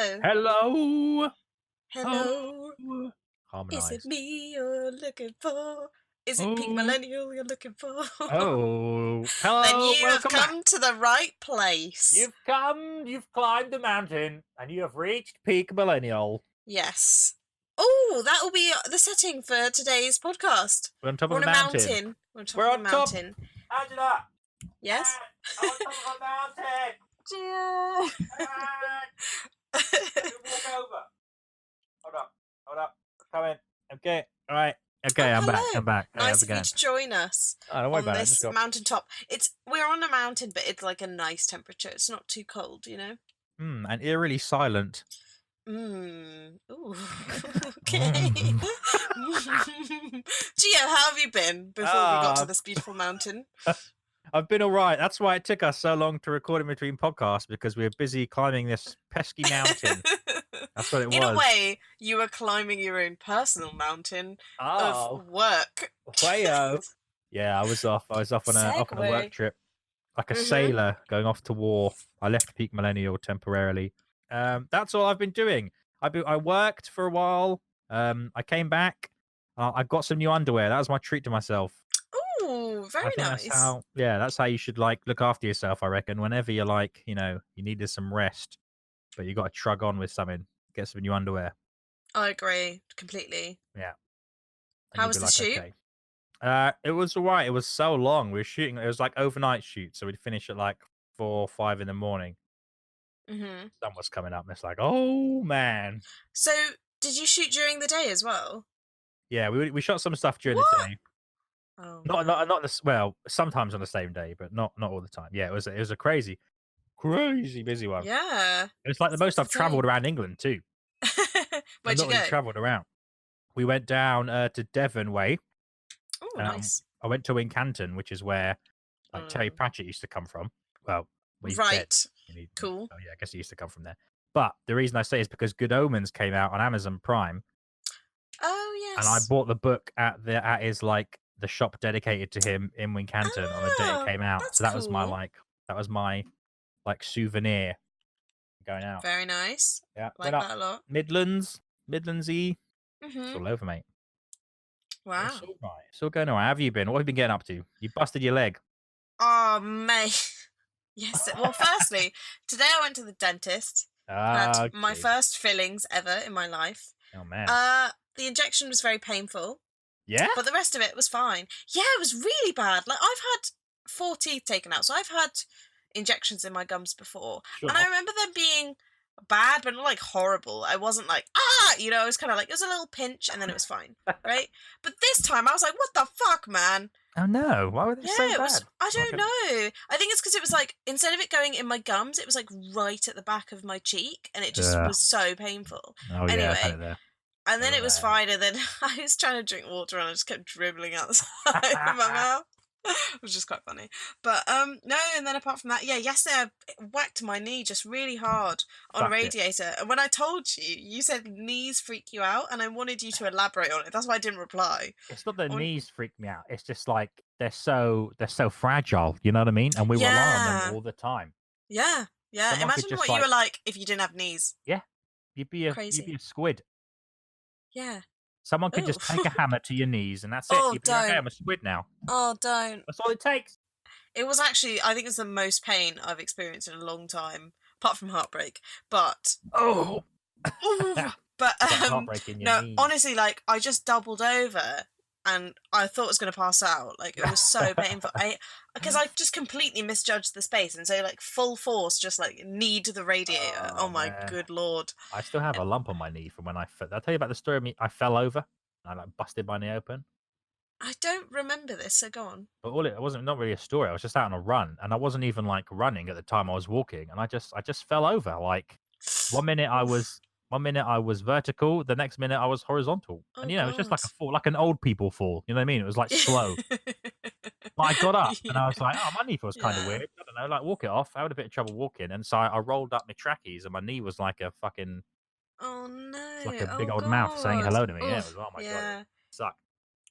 Hello. Hello. Hello. Oh. Is it Harmonise. me you're looking for? Is it Pink Oh. Millennial you're looking for? Oh. Then Hello. you have Welcome back. come to the right place. You've climbed the mountain, and you have reached peak millennial. Yes. Oh, that will be the setting for today's podcast. We're on top We're of on a a mountain. mountain. We're on top We're of a on top. mountain. Angela. Yes? I'm on top of a mountain. Gia. Let me walk over. Hold up. Come in. Okay. All right. Okay, Oh, I'm back. hello. Hey, how's Nice it of you going? to join us Oh, don't worry on about it. Just this go. mountaintop. We're on a mountain, but it's like a nice temperature. It's not too cold, you know? And eerily silent. Ooh. Okay. Gio, how have you been before we got to this beautiful mountain? I've been all right. That's why it took us so long to record in between podcasts, because we were busy climbing this pesky mountain. That's what it was. In a way, you were climbing your own personal mountain of work. Wayo. Yeah, I was off on a work Segway. trip, like a sailor going off to war. I left Peak Millennial temporarily. That's all I've been doing. I worked for a while. I came back. I got some new underwear. That was my treat to myself. Ooh, I very think nice. that's how you should look after yourself, I reckon. Whenever you're you needed some rest, but you got to trug on with something, get some new underwear. I agree completely. Yeah. And How you'd was be the like, shoot? okay. It was all right. It was so long. We were shooting. It was like overnight shoot, so we'd finish at like 4 or 5 in the morning. Mm-hmm. Sun was coming up, and it's like, oh man. So, did you shoot during the day as well? Yeah, we shot some stuff during the What? day. Oh Not no. not this. Well, sometimes on the same day, but not all the time. Yeah, it was a crazy busy one. Yeah. It's like the most Sounds I've travelled insane. around England too. I've Where'd not you really go? travelled around. We went down to Devon way. Oh, nice. I went to Wincanton, which is where Terry Mm. Pratchett used to come from. Well, he's dead. Right. Cool. Oh yeah, I guess he used to come from there. But the reason I say is because Good Omens came out on Amazon Prime, Oh, and I yes. bought the book at his the shop dedicated to him in Wincanton on the day it Oh, came out. that's So that was cool. my souvenir going out. Very nice. Yeah, Like went up that a lot. Midlandsy. It's Mm-hmm. all over, mate. It's Wow. all right. It's all going all right. How have you been? What have you been getting up to? You busted your leg. Oh, mate. Yes. Well, firstly, today I went to the dentist. Had my Okay. first fillings ever in my life. Oh man. The injection was very painful, Yeah. but the rest of it was fine. Yeah, it was really bad. Like, I've had 4 teeth taken out, so I've had injections in my gums before, Sure. and I remember them being bad, but not like horrible. I wasn't like, I was kind of like, it was a little pinch, and then it was fine, right? But this time I was like, what the fuck, man? Oh no! Why were they so Yeah, it was. bad? I don't know. I think it's because it was like, instead of it going in my gums, it was like right at the back of my cheek, and it just Yeah. was so painful. Oh yeah, I've had Anyway, it there. and then Oh, it was man. fine, and then I was trying to drink water, and I just kept dribbling out the side of my mouth. It was just quite funny. But no, and then apart from that, yeah, yesterday I whacked my knee just really hard on a Fuck it. radiator. And when I told you, you said knees freak you out, and I wanted you to elaborate on it. That's why I didn't reply. It's not that On- knees freak me out. It's just like they're so fragile. You know what I mean? And we rely on them Yeah. all the time. Yeah. Someone could Imagine just what you were like if you didn't have knees. you'd be a Crazy. squid. Yeah. Someone could Ooh. just take a hammer to your knees, and that's it. Oh, You'd be like, okay, don't. I'm a squid now. Oh, don't. That's all it takes. It was actually, I think it's the most pain I've experienced in a long time, apart from heartbreak. But Oh. Ooh, but It's like heartbreak in your no, knees. honestly, like I just doubled over and I thought I was going to pass out. Like it was so painful. Because I just completely misjudged the space, and so like full force just like kneed the radiator. Oh my man. good lord! I still have a lump on my knee from when I fell. Did I tell you about the story of me? I fell over and I busted my knee open. I don't remember this, so go on. But it wasn't not really a story. I was just out on a run, and I wasn't even running at the time. I was walking, and I just fell over. Like one minute I was vertical, the next minute I was horizontal, Oh and it was just god! like a fall, like an old people fall. You know what I mean? It was like slow. But I got up and I was like, oh, my knee feels kind of Yeah. weird. I don't know, walk it off. I had a bit of trouble walking, and so I rolled up my trackies, and my knee was like a fucking, Oh it's like no! a big Oh old mouth saying god! hello to me. Yeah, it was. Oof. Oh my god, it Yeah. sucked.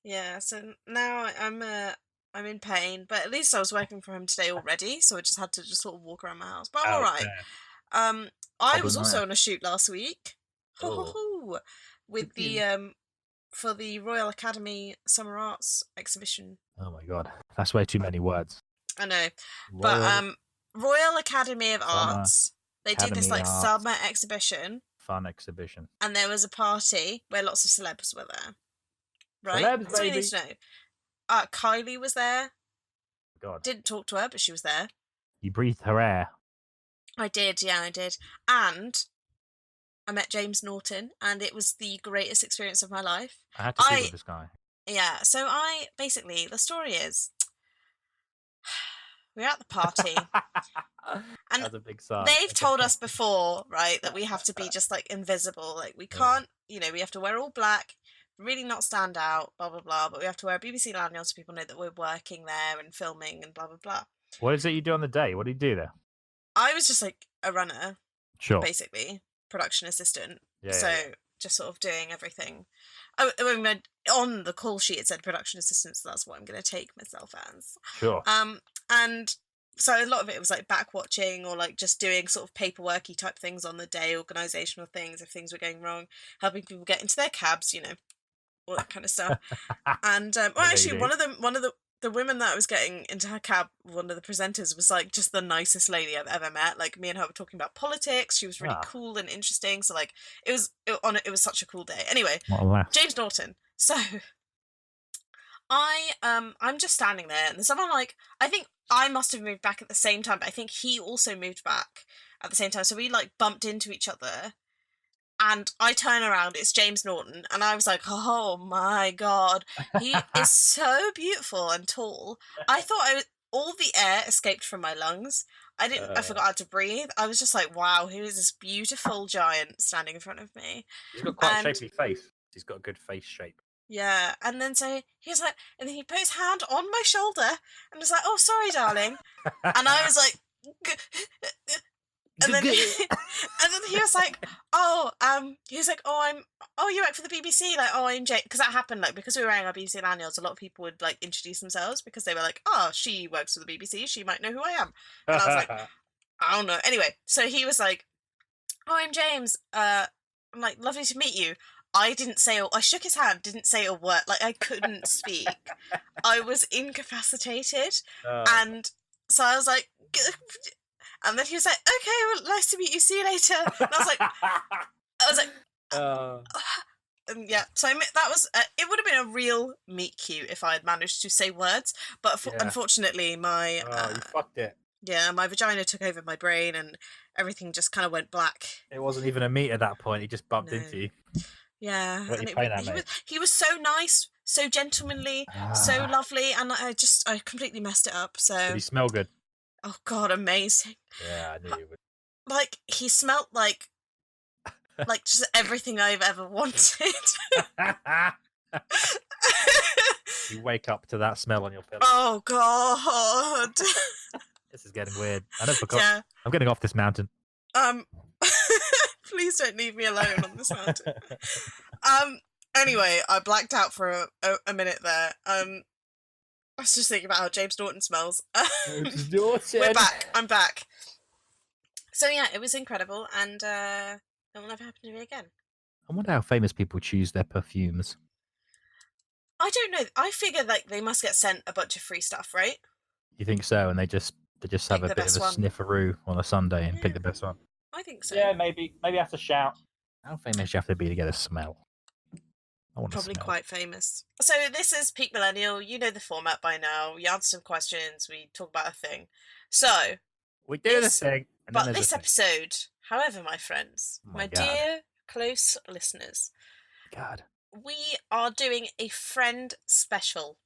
Yeah. So now I'm in pain, but at least I was working from home today already, so I just had to just sort of walk around my house. But I'm all Oh, right. fair. I was also Problematic. on a shoot last week. Ho ho Oh. ho! With Pew, the for the Royal Academy Summer Arts exhibition. Oh my god, that's way too many words. I know, but Royal Royal Academy of Summer Arts. They did this Academy like Arts summer exhibition, Fun Exhibition. and there was a party where lots of celebs were there. Right, Celebs, that's all you need baby. to know. Kylie was there. God, Didn't talk to her, but she was there. you breathed her air. I did, yeah, I did. And I met James Norton, and it was the greatest experience of my life. I had to sleep with this guy. Yeah, so basically, the story is, we were at the party, and That's a big sigh. they've told us before, right, that we have to be just, like, invisible. Like, we can't, we have to wear all black, really not stand out, blah, blah, blah, but we have to wear a BBC lanyard so people know that we're working there and filming and blah, blah, blah. What is it you do on the day? What do you do there? I was just, like, a runner. Sure. Basically, production assistant. Yeah, So yeah. just sort of doing everything. I mean, on the call sheet it said production assistant, so that's what I'm going to take myself as. Sure. And so a lot of it was like back watching or like just doing sort of paperworky type things on the day, organisational things if things were going wrong, helping people get into their cabs, all that kind of stuff. And well, actually, one of the women that I was getting into her cab, one of the presenters was like just the nicest lady I've ever met. Like me and her were talking about politics. She was really cool and interesting. So like it was such a cool day. Anyway, James Norton. So I'm just standing there, and there's someone like, I think I must have moved back at the same time, but I think he also moved back at the same time. So we like bumped into each other. And I turn around, it's James Norton, and I was like, oh my god, he is so beautiful and tall. I thought all the air escaped from my lungs. I forgot how to breathe. I was just like, wow, who is this beautiful giant standing in front of me? He's got quite a shapely face. He's got a good face shape. Yeah, and then so he was like, and then he put his hand on my shoulder and was like, oh, sorry, darling. And I was like, and then he was like, oh, you work for the BBC, like, oh, I'm Jane, because that happened, like, because we were wearing our BBC lanyards, a lot of people would like introduce themselves because they were like, oh, she works for the BBC, she might know who I am, and I was like, I don't know. Anyway, so he was like, oh, I'm James. I'm like, lovely to meet you. I shook his hand, didn't say a word, like I couldn't speak. I was incapacitated, and so I was like. And then he was like, okay, well, nice to meet you, see you later. And I was like, yeah, so that was, it would have been a real meet cute if I had managed to say words, but unfortunately my... you fucked it. Yeah, my vagina took over my brain and everything just kind of went black. It wasn't even a meet at that point, he just bumped into you. Yeah, and he was so nice, so gentlemanly, so lovely, and I completely messed it up, so... Did he smell good? Oh god, amazing. Yeah, I knew you would. Like, he smelt like just everything I've ever wanted. You wake up to that smell on your pillow. Oh god. This is getting weird. I don't forget. Yeah. I'm getting off this mountain. Please don't leave me alone on this mountain. Anyway, I blacked out for a minute there. I was just thinking about how James Norton smells. James Norton. We're back. I'm back. So yeah, it was incredible, and it will never happen to me again. I wonder how famous people choose their perfumes. I don't know. I figure like they must get sent a bunch of free stuff, right? You think so? And they just have a bit of a snifferoo on a Sunday and pick the best one. I think so. Yeah, maybe I have to shout. How famous do you have to be to get a smell? Probably quite famous. So this is Peak Millennial. You know the format by now. We answer some questions. We talk about a thing. So we do the thing. But this episode, however, my friends, my dear close listeners, we are doing a friend special.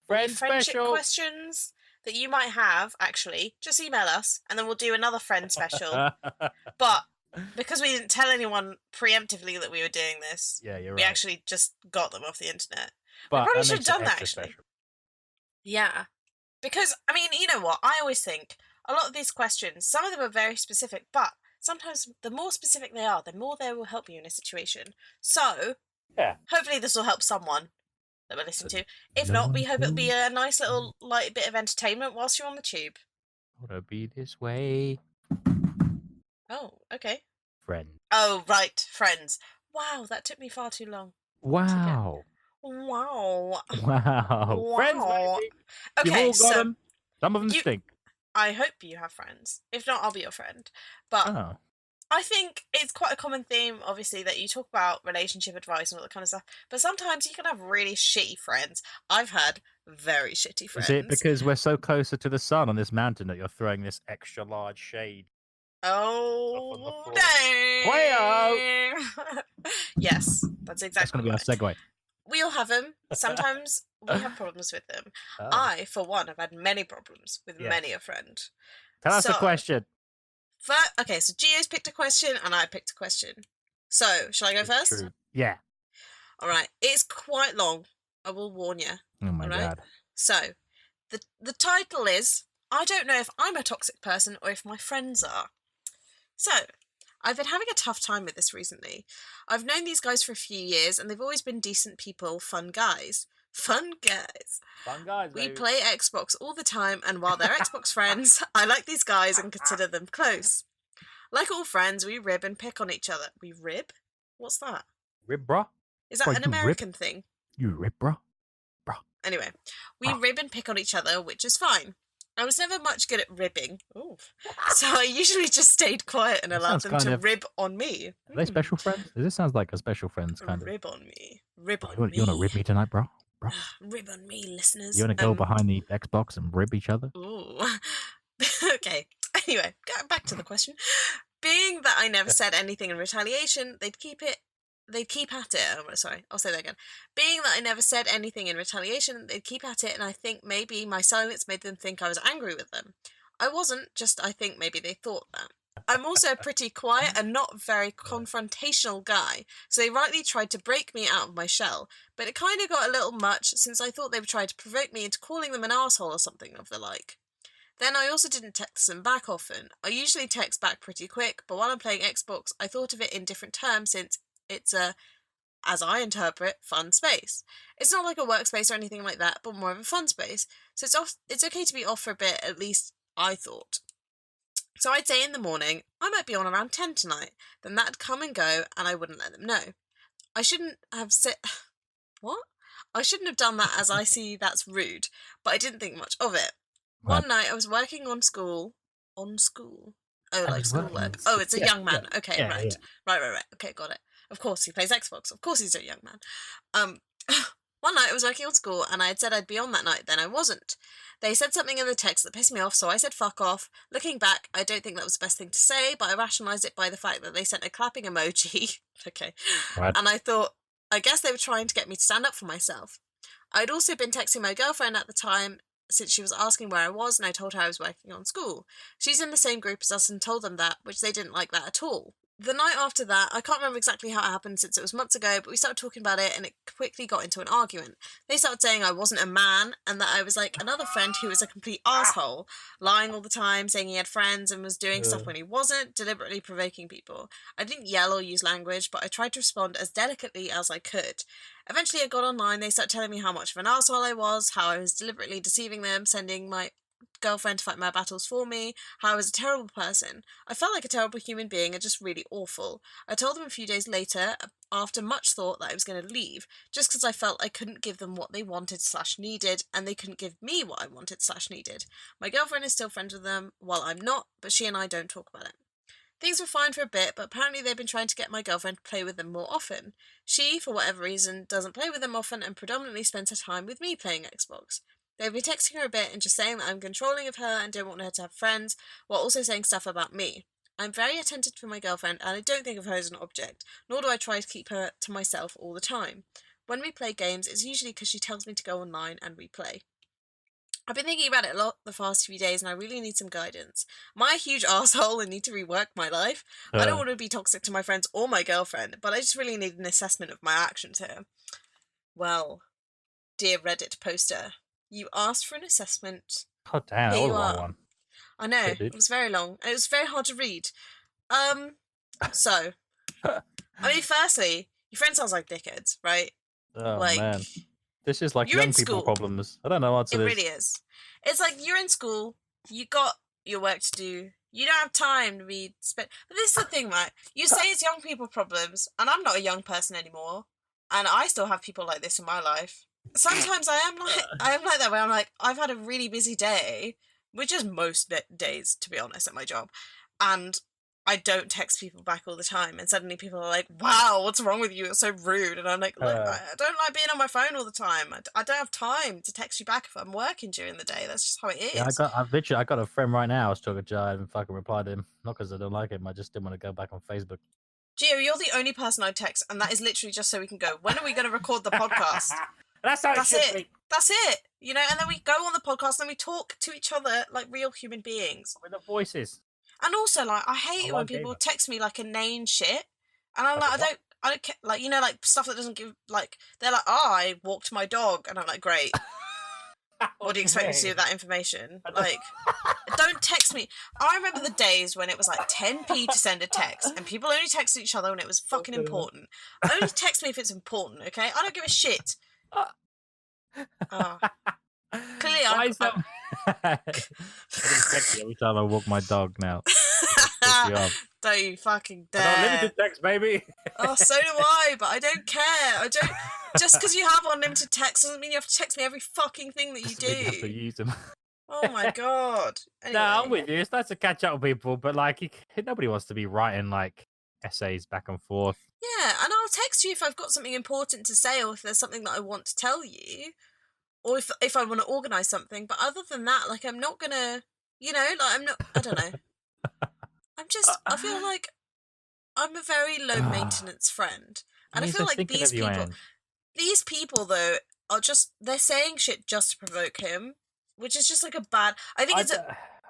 Friendship questions that you might have. Actually, just email us, and then we'll do another friend special. But because we didn't tell anyone preemptively that we were doing this, we actually just got them off the internet. But we probably should have done that, actually. Special. Yeah. Because, I mean, you know what? I always think a lot of these questions, some of them are very specific, but sometimes the more specific they are, the more they will help you in a situation. So, hopefully this will help someone that we're listening to. If not, we hope it'll be a nice little light bit of entertainment whilst you're on the tube. Wanna be this way. Oh, okay. Friend. Oh, right, friends. Wow, that took me far too long to get. Wow. Wow. Wow. Friends, Wow. baby. You've Okay, all got so them. Some of them you. stink. I hope you have friends. If not, I'll be your friend. But Oh. I think it's quite a common theme, obviously, that you talk about relationship advice and all that kind of stuff. But sometimes you can have really shitty friends. I've had very shitty Is it friends. because we're so closer to the sun on this mountain that you're throwing this extra large shade up on the Oh, floor? Wayo! no. Yes, that's That's going exactly to be our why. segue. We all have them. Sometimes we have problems with them. Oh. I, for one, have had many problems with Yes. many a friend. Tell us a So, question. okay, so Gio's picked a question and I picked a question. So, shall I go It's first? true. Yeah. All right. It's quite long. I will warn you. Oh my all right? god. So, the title is I don't know if I'm a toxic person or if my friends are. So, I've been having a tough time with this recently. I've known these guys for a few years and they've always been decent people, fun guys. Fun guys. Fun guys, We baby. play Xbox all the time, and while they're Xbox friends, I like these guys and consider them close. Like all friends, we rib and pick on each other. We rib? What's that? Rib, bro? Is that Bro, an you rib? American thing? You rib, bro? Anyway, we rib and pick on each other, which is fine. I was never much good at ribbing. Ooh. So I usually just stayed quiet and That allowed sounds them kind to of- rib on me. Are they special friends? This sounds like a special friends kind of. Rib on me. Rib Bro, on you want to me. rib me tonight, bro? Rib on me, listeners. You want to go behind the Xbox and rib each other? Ooh. Okay. Anyway, back to the question. Being that I never said anything in retaliation, they'd keep at it. Oh, sorry, I'll say that again. Being that I never said anything in retaliation, they'd keep at it, and I think maybe my silence made them think I was angry with them. I wasn't, just I think maybe they thought that. I'm also a pretty quiet and not very confrontational guy, so they rightly tried to break me out of my shell, but it kind of got a little much since I thought they would try to provoke me into calling them an arsehole or something of the like. Then I also didn't text them back often. I usually text back pretty quick, but while I'm playing Xbox, I thought of it in different terms since it's a, as I interpret, fun space. It's not like a workspace or anything like that, but more of a fun space. So it's okay to be off for a bit, at least I thought. So I'd say in the morning, I might be on around 10 tonight. Then that'd come and go, and I wouldn't let them know. I shouldn't have said... What? I shouldn't have done that as I see that's rude, but I didn't think much of it. Right. One night I was working on school. On school? Oh, I like was schoolwork. working on Oh, it's a school. young man. Yeah, Okay, yeah, right. yeah. Right. Okay, got it. Of course, he plays Xbox. Of course he's a young man. One night I was working on school and I had said I'd be on that night, then I wasn't. They said something in the text that pissed me off, so I said fuck off. Looking back, I don't think that was the best thing to say, but I rationalised it by the fact that they sent a clapping emoji. Okay. Right. And I thought, I guess they were trying to get me to stand up for myself. I'd also been texting my girlfriend at the time since she was asking where I was, and I told her I was working on school. She's in the same group as us and told them that, which they didn't like that at all. The night after that, I can't remember exactly how it happened since it was months ago, but we started talking about it and it quickly got into an argument. They started saying I wasn't a man and that I was like another friend who was a complete asshole, lying all the time, saying he had friends and was doing stuff when he wasn't, deliberately provoking people. I didn't yell or use language, but I tried to respond as delicately as I could. Eventually I got online, they started telling me how much of an asshole I was, how I was deliberately deceiving them, sending my girlfriend to fight my battles for me, how I was a terrible person. I felt like a terrible human being and just really awful. I told them a few days later, after much thought, that I was going to leave, just because I felt I couldn't give them what they wanted/needed, and they couldn't give me what I wanted/needed. My girlfriend is still friends with them, while I'm not, but she and I don't talk about it. Things were fine for a bit, but apparently they've been trying to get my girlfriend to play with them more often. She, for whatever reason, doesn't play with them often and predominantly spends her time with me playing Xbox. They've been texting her a bit and just saying that I'm controlling of her and don't want her to have friends, while also saying stuff about me. I'm very attentive to my girlfriend and I don't think of her as an object, nor do I try to keep her to myself all the time. When we play games, it's usually because she tells me to go online and we play. I've been thinking about it a lot the past few days and I really need some guidance. Am I a huge asshole and need to rework my life? I don't want to be toxic to my friends or my girlfriend, but I just really need an assessment of my actions here. Well, dear Reddit poster, you asked for an assessment. God damn, that Here was you a long are. one. I know, Shit, dude. it was very long, and it was very hard to read. So, I mean, firstly, your friend sounds like dickheads, right? Oh, Like, man. This is like you're young in people school. problems. I don't know what to It do. really is. It's like you're in school, you got your work to do, You don't have time to be spent. But this is the thing, right? You say it's young people problems, and I'm not a young person anymore, and I still have people like this in my life. Sometimes I am like that, where I'm like, I've had a really busy day, which is most days, to be honest, at my job, and I don't text people back all the time, and suddenly people are like, "Wow, what's wrong with you? You're so rude." And I'm like, "Look, I don't like being on my phone all the time. I don't have time to text you back if I'm working during the day. That's just how it is." Yeah, I got a friend right now. I was talking to. I haven't fucking replied to him, not because I don't like him. I just didn't want to go back on Facebook. Gio, you're the only person I text, and that is literally just so we can go, when are we going to record the podcast? That's how it should be. That's it. You know, and then we go on the podcast and we talk to each other like real human beings. With the voices. And also, like, I hate it when people text me like inane shit, and I'm like, I don't care, like, you know, like stuff that doesn't give, like, they're like, "Oh, I walked my dog," and I'm like, "Great." What do you expect me to do with that information? Like, don't text me. I remember the days when it was like 10p to send a text, and people only texted each other when it was fucking important. Only text me if it's important, okay? I don't give a shit. Clearly, why is that? I text you every time I walk my dog now. Don't you fucking dare. I got limited text, baby. Oh, so do I, but I don't care. I don't. Just because you have unlimited text doesn't mean you have to text me every fucking thing that you do. You have to use them. Oh my god. Anyway. No, I'm with you. It's nice to catch up with people, but like, nobody wants to be writing like essays back and forth. Yeah, and I'll text you if I've got something important to say, or if there's something that I want to tell you, or if I want to organise something. But other than that, like, I'm not gonna, you know, like, I'm not. I don't know. I feel like I'm a very low maintenance friend, and I feel like these people though are just, they're saying shit just to provoke him, which is just like a bad. I think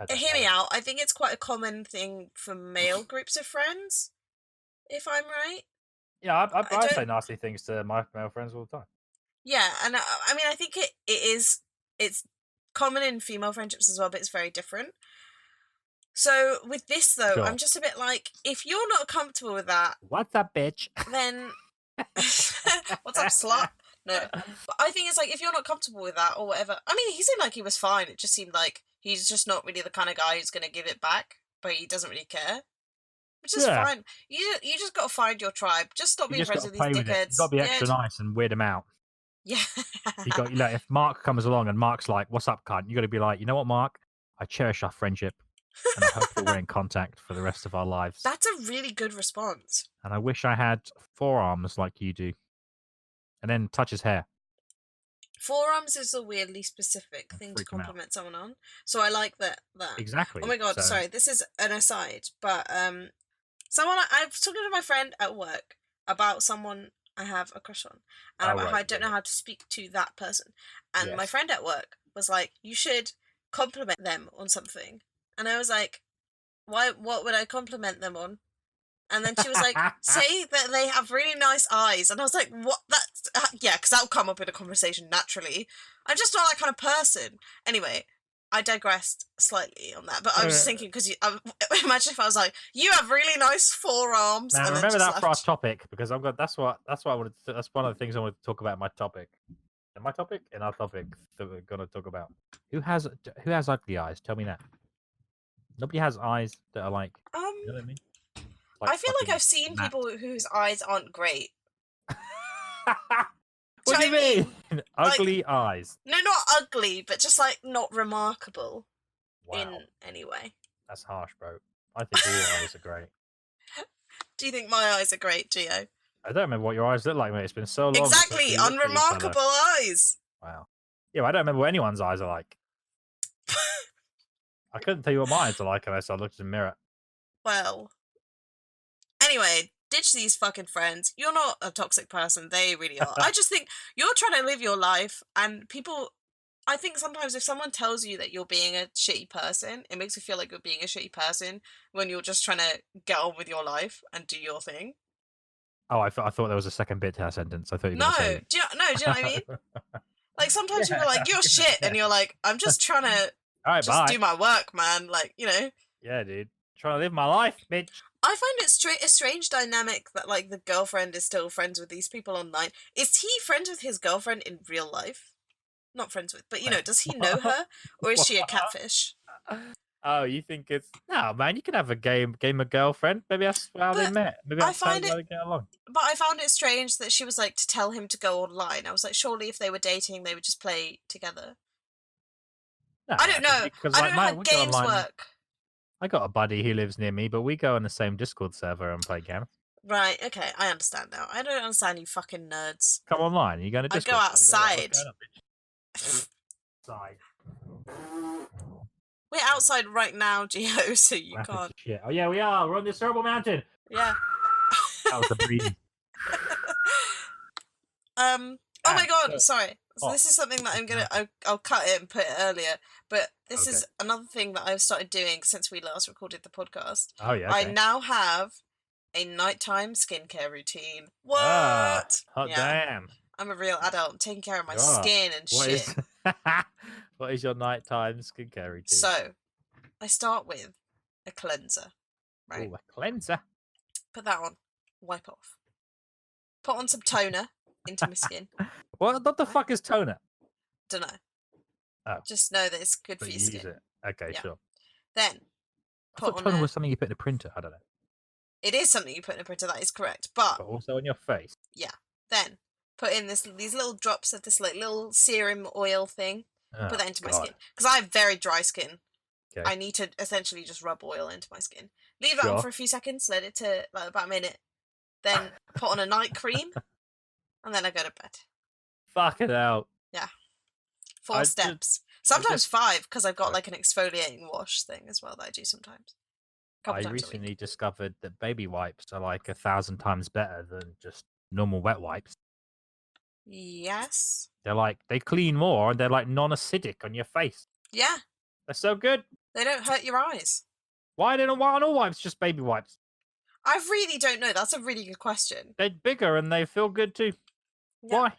hear me out. I think it's quite a common thing for male groups of friends, if I'm right. Yeah, I say nasty things to my male friends all the time. Yeah, and I mean, I think it's common in female friendships as well, but it's very different. So with this though, sure. I'm just a bit like, if you're not comfortable with that, what's up, bitch? Then what's up, slut? No, but I think it's like, if you're not comfortable with that or whatever. I mean, he seemed like he was fine. It just seemed like he's just not really the kind of guy who's going to give it back, but he doesn't really care, which is fine. You just got to find your tribe. Just stop being friends with these dickheads. You got to be extra nice and weird them out. Yeah. You know, if Mark comes along and Mark's like, "What's up, cunt?" You got to be like, "You know what, Mark? I cherish our friendship, and I hope that we're in contact for the rest of our lives." That's a really good response. And I wish I had forearms like you do. And then touch his hair. Forearms is a weirdly specific thing to compliment someone on. So I like that. Exactly. Oh my god, sorry, this is an aside, but I was talking to my friend at work about someone I have a crush on, and about how I don't know how to speak to that person. And my friend at work was like, "You should compliment them on something." And I was like, "Why? What would I compliment them on?" And then she was like, "Say that they have really nice eyes." And I was like, "What? Yeah, because that'll come up in a conversation naturally. I'm just not that kind of person." Anyway, I digressed slightly on that, but I was just thinking, because imagine if I was like, "You have really nice forearms." Now, remember that for our topic, because that's what I wanted. That's one of the things I wanted to talk about in my topic. In our topic that we're gonna talk about. Who has ugly eyes? Tell me that. Nobody has eyes that are like. You know what I mean? Like, I feel like I've seen people whose eyes aren't great. What do you mean? Ugly eyes? No, not ugly, but just like not remarkable in any way. That's harsh, bro. I think all eyes are great. Do you think my eyes are great, Gio? I don't remember what your eyes look like, mate. It's been so long. Exactly, unremarkable eyes. Wow. Yeah, well, I don't remember what anyone's eyes are like. I couldn't tell you what my eyes are like unless I looked in the mirror. Well. Anyway, ditch these fucking friends. You're not a toxic person. They really are. I just think you're trying to live your life, and people... I think sometimes if someone tells you that you're being a shitty person, it makes you feel like you're being a shitty person when you're just trying to get on with your life and do your thing. Oh, I thought there was a second bit to that sentence. I thought you were say... do you know what I mean? Like, sometimes people are like, "You're shit," and you're like, "I'm just trying to do my work, man." Like, you know? Yeah, dude. Trying to live my life, bitch. I find it a strange dynamic that, like, the girlfriend is still friends with these people online. Is he friends with his girlfriend in real life? Not friends with, but, you know, does he know her? Or is she a catfish? Oh, you think it's no, man? You can have a gamer girlfriend. Maybe that's how they But met. Maybe I that's how find they it, get along. but I found it strange that she was like to tell him to go online. I was like, surely if they were dating, they would just play together. No, I don't know. because I like don't know how we go games online. work. I got a buddy who lives near me, but we go on the same Discord server and play games. Right, okay, I understand now. I don't understand you fucking nerds. Come online. You go to I go Discord. server, you go, "Right, outside. what's going on, bitch?" Outside. We're outside right now, Geo, so you Graphics can't. shit. Oh yeah, we are. We're on this terrible mountain. Yeah. That was the breeze. Oh my god, so- sorry. So oh, this is something that I'm gonna. mountain. I'll cut it and put it earlier. But this Okay. is another thing that I've started doing since we last recorded the podcast. Oh yeah. I Okay. now have a nighttime skincare routine. What? Hot Yeah. damn. I'm a real adult. I'm taking care of my You are. skin and What shit. is what is your nighttime skincare routine? So, I start with a cleanser. Right. Ooh, a cleanser. Put that on. Wipe off. Put on some toner into my skin. What the fuck is toner? Don't know. Oh. Just know that it's good But for you your use skin. it. Okay, Yeah. sure. Then I put thought on toner a. was something you put in a printer. I don't know. It is something you put in a printer. That is correct. But But also on your face. then put in these little drops of this like little serum oil thing. Oh, Put that into my God. skin because I have very dry skin. Okay. I need to essentially just rub oil into my skin. Leave that on Sure. for a few seconds. Let it to like about a minute. Then put on a night cream, and then I go to bed. Fucking hell. 4 I steps. Sometimes just- 5 because I've got Okay. like an exfoliating wash thing as well that I do sometimes. Couple I times a week. recently discovered that baby wipes are like 1,000 times better than just normal wet wipes. Yes. They're like, they clean more and they're like non-acidic on your face. Yeah. They're so good. They don't hurt your eyes. Why aren't all wipes just baby wipes? I really don't know. That's a really good question. They're bigger and they feel good too. Yeah. Why?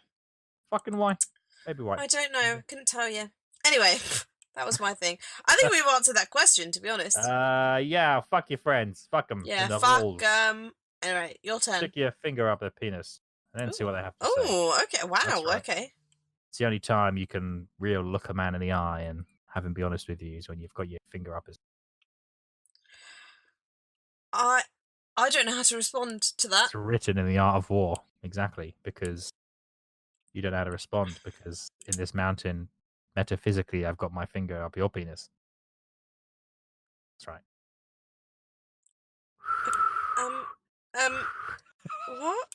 Fucking why? Baby wipes. I don't know. Couldn't tell you. Anyway, that was my thing. I think we've answered that question, to be honest. Yeah, fuck your friends. Fuck them. Yeah, in the fuck. balls. Alright, your turn. Stick your finger up their penis and then see what they have to say. Oh, okay. Wow. That's right. Okay. It's the only time you can real look a man in the eye and have him be honest with you is when you've got your finger up his. I don't know how to respond to that. It's written in the art of war, exactly, because you don't know how to respond because in this mountain, metaphysically, I've got my finger up your penis. That's right. What?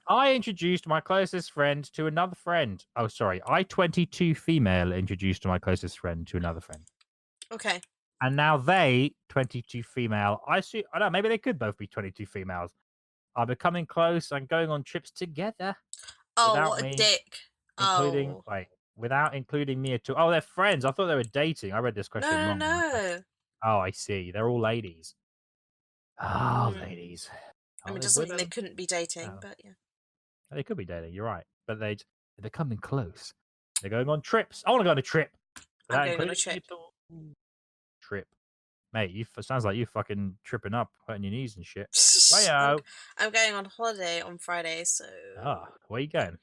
I introduced my closest friend to another friend. Oh, sorry. I, 22 female, introduced my closest friend to another friend. Okay. And now they, 22 female, I don't know, maybe they could both be 22 females, are becoming close and going on trips together. Oh, Without what a me, dick. Including, Oh. wait, without including me at all. Oh, they're friends. I thought they were dating. I read this question No, wrong. no. Oh, I see. They're all ladies. Oh, Hmm. ladies. I Oh, mean, they're doesn't mean they women. couldn't be dating, Oh. but yeah. They could be dating. You're right. But they're becoming close. They're going on trips. I want to go on a trip. I'm Without going on a including me trip. at all. Trip. Mate, sounds like you fucking tripping up, hurting your knees and shit. Wayo. I'm going on holiday on Friday, so Ah, where you going?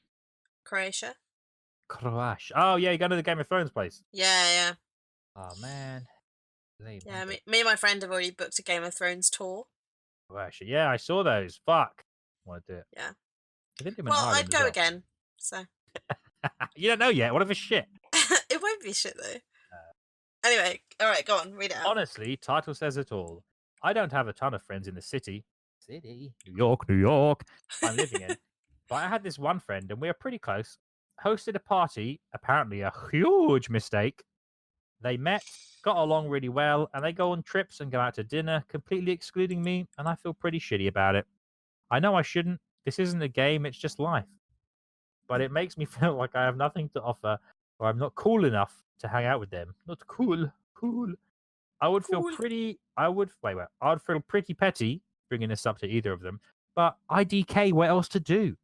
Croatia. Croatia. Oh, yeah, you're going to the Game of Thrones place. Yeah. Oh, man. Lame, Yeah, aren't they? me and my friend have already booked a Game of Thrones tour. Croatia. Yeah, I saw those. Fuck. Want to do it. Yeah. I did them in Well, Ireland I'd as go well. again, so. You don't know yet. What if it's shit? It won't be shit, though. Anyway, alright, go on, read it out. Honestly, title says it all. I don't have a ton of friends in the city. New York, I'm living in. But I had this one friend, and we are pretty close. Hosted a party, apparently a huge mistake. They met, got along really well, and they go on trips and go out to dinner, completely excluding me, and I feel pretty shitty about it. I know I shouldn't. This isn't a game, it's just life. But it makes me feel like I have nothing to offer, or I'm not cool enough to hang out with them. Not cool. I would feel pretty petty bringing this up to either of them, but IDK, what else to do?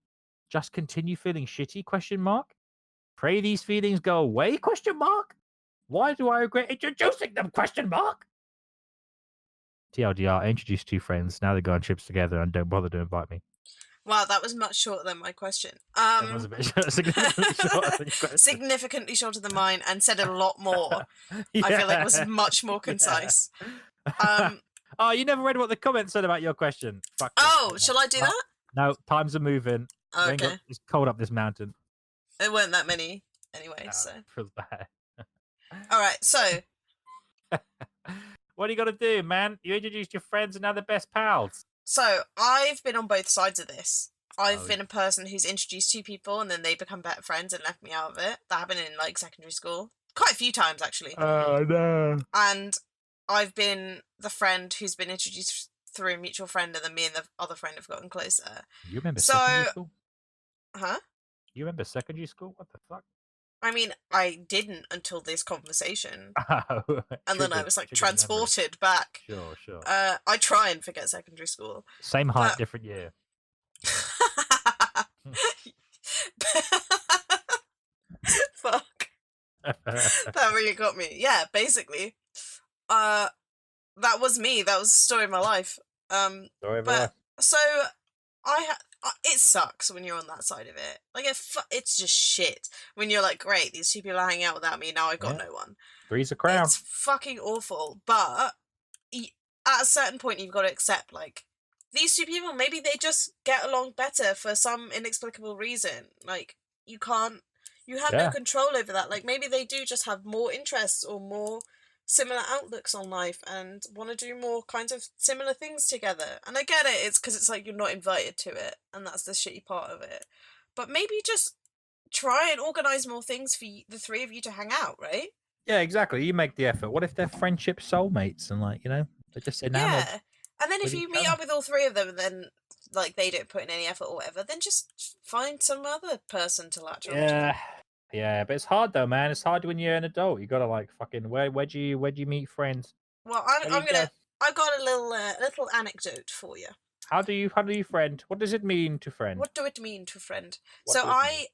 Just continue feeling shitty, question mark? Pray these feelings go away, question mark? Why do I regret introducing them, question mark? TLDR, I introduced 2 friends, now they go on trips together and don't bother to invite me. Wow, that was much shorter than my question. It was a bit significantly shorter than your question. Significantly shorter than mine, and said a lot more. Yeah. I feel like it was much more concise. Yeah. Oh, you never read what the comments said about your question. Fuck. Oh, shall I do that? No, times are moving. Okay. It's cold up this mountain. There weren't that many anyway, so. Feels bad. All right, so. What do you got to do, man? You introduced your friends and now they're best pals. So, I've been on both sides of this. I've Oh, been a person who's introduced two people and then they become better friends and left me out of it. That happened in, like, secondary school. Quite a few times, actually. Oh, no. And I've been the friend who's been introduced through a mutual friend, and then me and the other friend have gotten closer. You remember secondary school? Huh? You remember secondary school? What the fuck? I mean, I didn't until this conversation. Oh, And then I was, like, transported back. Sure. I try and forget secondary school. Same height, different year. Fuck. That really got me. Yeah, basically. That was me. That was the story of my life. Story of life. So, it sucks when you're on that side of it. Like, it's just shit. When you're like, great, these two people are hanging out without me, now I've got no one. Three's a crown. It's fucking awful. But at a certain point, you've got to accept, like, these two people, maybe they just get along better for some inexplicable reason. Like, you have no control over that. Like, maybe they do just have more interests or more similar outlooks on life and want to do more kinds of similar things together. And I get it, it's because it's like you're not invited to it, and that's the shitty part of it. But maybe just try and organise more things for the three of you to hang out, right? Yeah, exactly. You make the effort. What if they're friendship soulmates and, like, you know, they're just enamored? Yeah. And then if you meet up with all three of them, then, like, they don't put in any effort or whatever, then just find some other person to latch on to. Yeah, but it's hard though, man. It's hard when you're an adult. You gotta, like, fucking where'd you meet friends? Well, I've got a little anecdote for you. How do you friend? What does it mean to friend? What do it mean to friend? I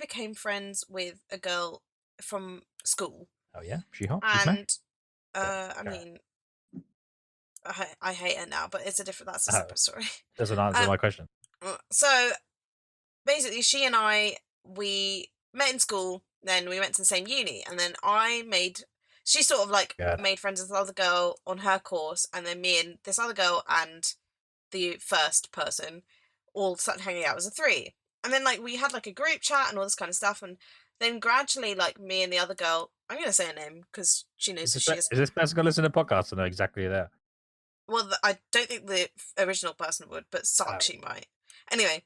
became friends with a girl from school. Oh yeah, she hot. And I mean, I hate her now, but that's a separate story. Doesn't answer my question. So basically, she and I, we met in school, then we went to the same uni, and then she sort of like made friends with this other girl on her course, and then me and this other girl and the first person all started hanging out as a three. And then, like, we had, like, a group chat and all this kind of stuff, and then gradually, like, me and the other girl, I'm going to say her name because she knows who she is. Is this person going to listen to podcasts to know exactly that? Well, I don't think the original person would, but Sakshi might. Anyway.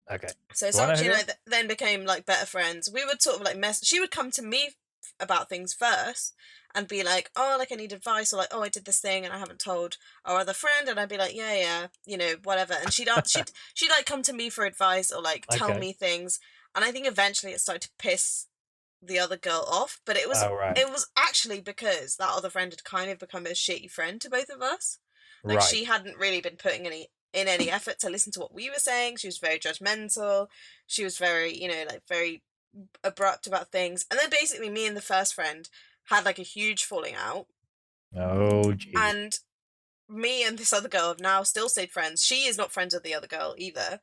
Okay. So Sakshi and I then became, like, better friends. We would sort of, like, she would come to me about things first and be like, oh, like, I need advice, or like, oh, I did this thing and I haven't told our other friend, and I'd be like, yeah, you know, whatever. And she'd like come to me for advice or like tell me things, and I think eventually it started to piss the other girl off, but it was it was actually because that other friend had kind of become a shitty friend to both of us. Like, she hadn't really been putting any effort to listen to what we were saying. She was very judgmental. She was very, you know, like, very abrupt about things. And then basically me and the first friend had, like, a huge falling out. Oh, geez. And me and this other girl have now still stayed friends. She is not friends with the other girl either.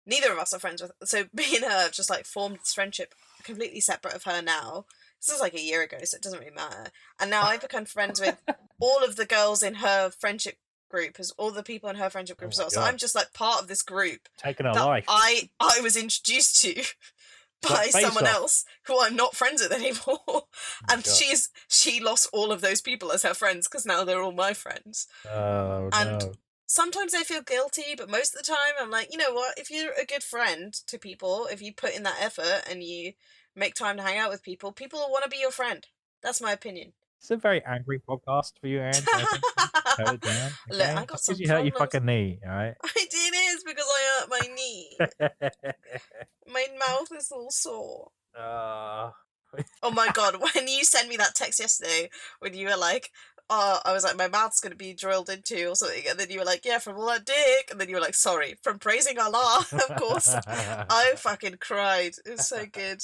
Neither of us are friends with her. So me and her have just, like, formed this friendship completely separate of her now. This was like a year ago, so it doesn't really matter. And now I've become friends with all of the girls in her friendship group, as all the people in her friendship group as well. So I'm just, like, part of this group taking her life. I was introduced to by someone else who I'm not friends with anymore. And she lost all of those people as her friends because now they're all my friends. Oh, and sometimes I feel guilty, but most of the time I'm like, you know what, if you're a good friend to people, if you put in that effort and you make time to hang out with people, people will want to be your friend. That's my opinion. It's a very angry podcast for you, Aaron. Turn it down. Okay? Look, I got some you hurt your fucking knee, all right? It is because I hurt my knee. My mouth is all sore. Oh my god, when you sent me that text yesterday, when you were like, oh, I was like, my mouth's going to be drilled into or something, and then you were like, yeah, from all that dick, and then you were like, sorry, from praising Allah, of course. I fucking cried. It was so good.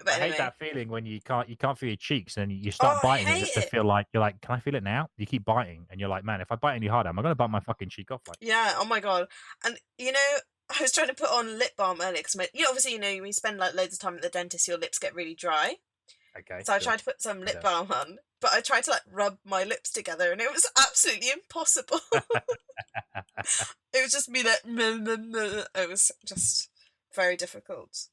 But I hate anyway. that feeling when you can't feel your cheeks and you Oh, start I biting it hate just to it. feel like you're like, can I feel it now? You keep biting and you're like, man, if I bite any harder, am I gonna bite my fucking cheek off? Like, Yeah. Oh my god. And I was trying to put on lip balm earlier because obviously when you spend like loads of time at the dentist, your lips get really dry. okay, So I sure. tried to put some I lip don't. balm on, but I tried to like rub my lips together, and it was absolutely impossible. It was just me like, meh, meh, meh. It was just very difficult.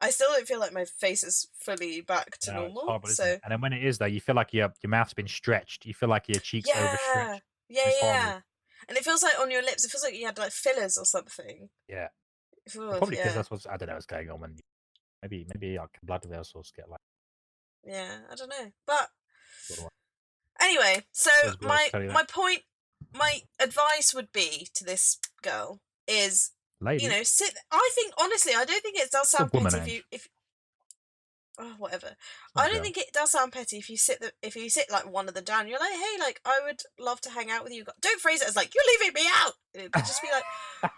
I still don't feel like my face is fully back to No, it's normal. horrible, isn't it? So And then when it is though, you feel like your mouth's been stretched. You feel like your cheeks yeah, overstretched. yeah, It's horrible. yeah. And it feels like on your lips, it feels like you had like fillers or something. Yeah. Ooh, Well, probably because yeah, that's I don't know what's going on when maybe like blood vessels get like yeah. I don't know, but sort of anyway. So feels gross to tell you that. my advice would be to this girl is, Lady, sit. I think honestly, I don't think it does it's a sound woman, petty Ange. if oh, whatever. It's not I a don't girl. think it does sound petty if you sit like one of them down. You're like, hey, like I would love to hang out with you. Don't phrase it as like you're leaving me out. But just be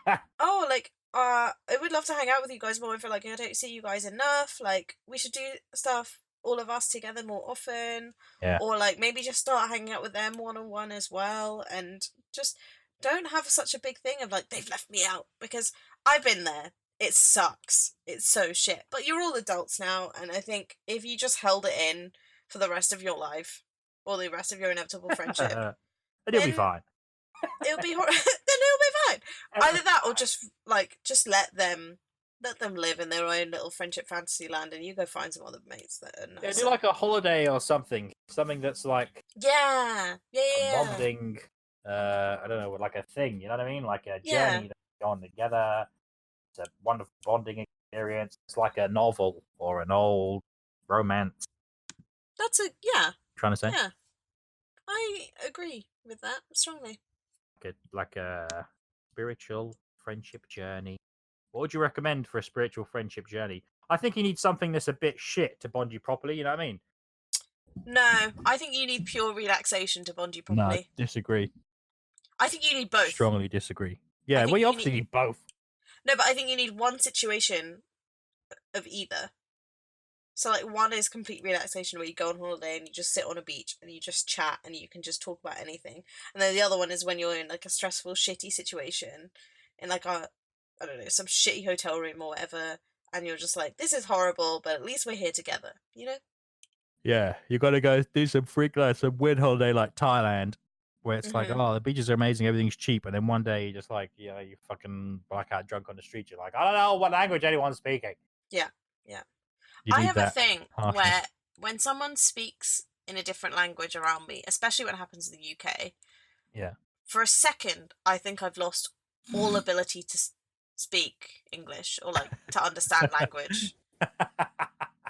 like, oh, like I would love to hang out with you guys more. If like I don't see you guys enough, like we should do stuff all of us together more often, Yeah. or like maybe just start hanging out with them one on one as well, and just don't have such a big thing of like they've left me out because I've been there. It sucks. It's so shit. But you're all adults now, and I think if you just held it in for the rest of your life or the rest of your inevitable friendship, And you'll be then fine. it'll be then it'll be fine. Either that or just let them live in their own little friendship fantasy land, and you go find some other mates that are Yeah, nicer. do like a holiday or something. Something that's like Yeah, yeah, a yeah, bonding. I don't know, like a thing. You know what I mean? Like a yeah. journey that you go on together. It's a wonderful bonding experience. It's like a novel or an old romance. That's yeah, Trying to say, yeah. I agree with that strongly. like a spiritual friendship journey. What would you recommend for a spiritual friendship journey? I think you need something that's a bit shit to bond you properly. You know what I mean? No, I think you need pure relaxation to bond you No, properly. disagree. I think you need both. Strongly disagree. Yeah, think well, you you obviously need both. No, but I think you need one situation of either. So like one is complete relaxation where you go on holiday and you just sit on a beach and you just chat and you can just talk about anything. And then the other one is when you're in like a stressful, shitty situation in like I don't know, some shitty hotel room or whatever, and you're just like, this is horrible, but at least we're here together, you know? Yeah, you got to go do some some weird holiday like Thailand, where it's like, Mhm. oh, the beaches are amazing, everything's cheap, and then one day you just like, you fucking blackout drunk on the street. You're like, I don't know what language anyone's speaking. Yeah. Yeah. You I need have a that thing harshness. where when someone speaks in a different language around me, especially when it happens in the UK, Yeah. for a second, I think I've lost all ability to speak English or like to understand language.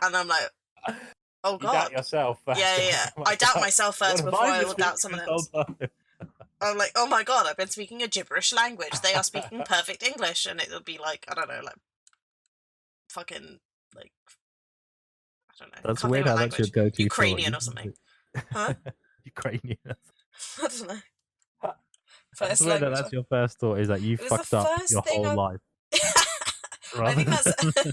And I'm like, oh You doubt god. yourself. Yeah, yeah, yeah. Oh my I doubt God. myself What first have before I I been will doubt speaking someone this whole else. time? I'm like, oh my god, I've been speaking a gibberish language. They are speaking perfect English, and it'll be like, I don't know, like fucking like I don't know. That's Can't think weird of a how that's your language. go-to for what Ukrainian you or something. Huh? Ukrainian. I don't know. That's First weird that language. that's your first thought is that you It was the fucked up first your thing whole I. life. I Rather think that's. than...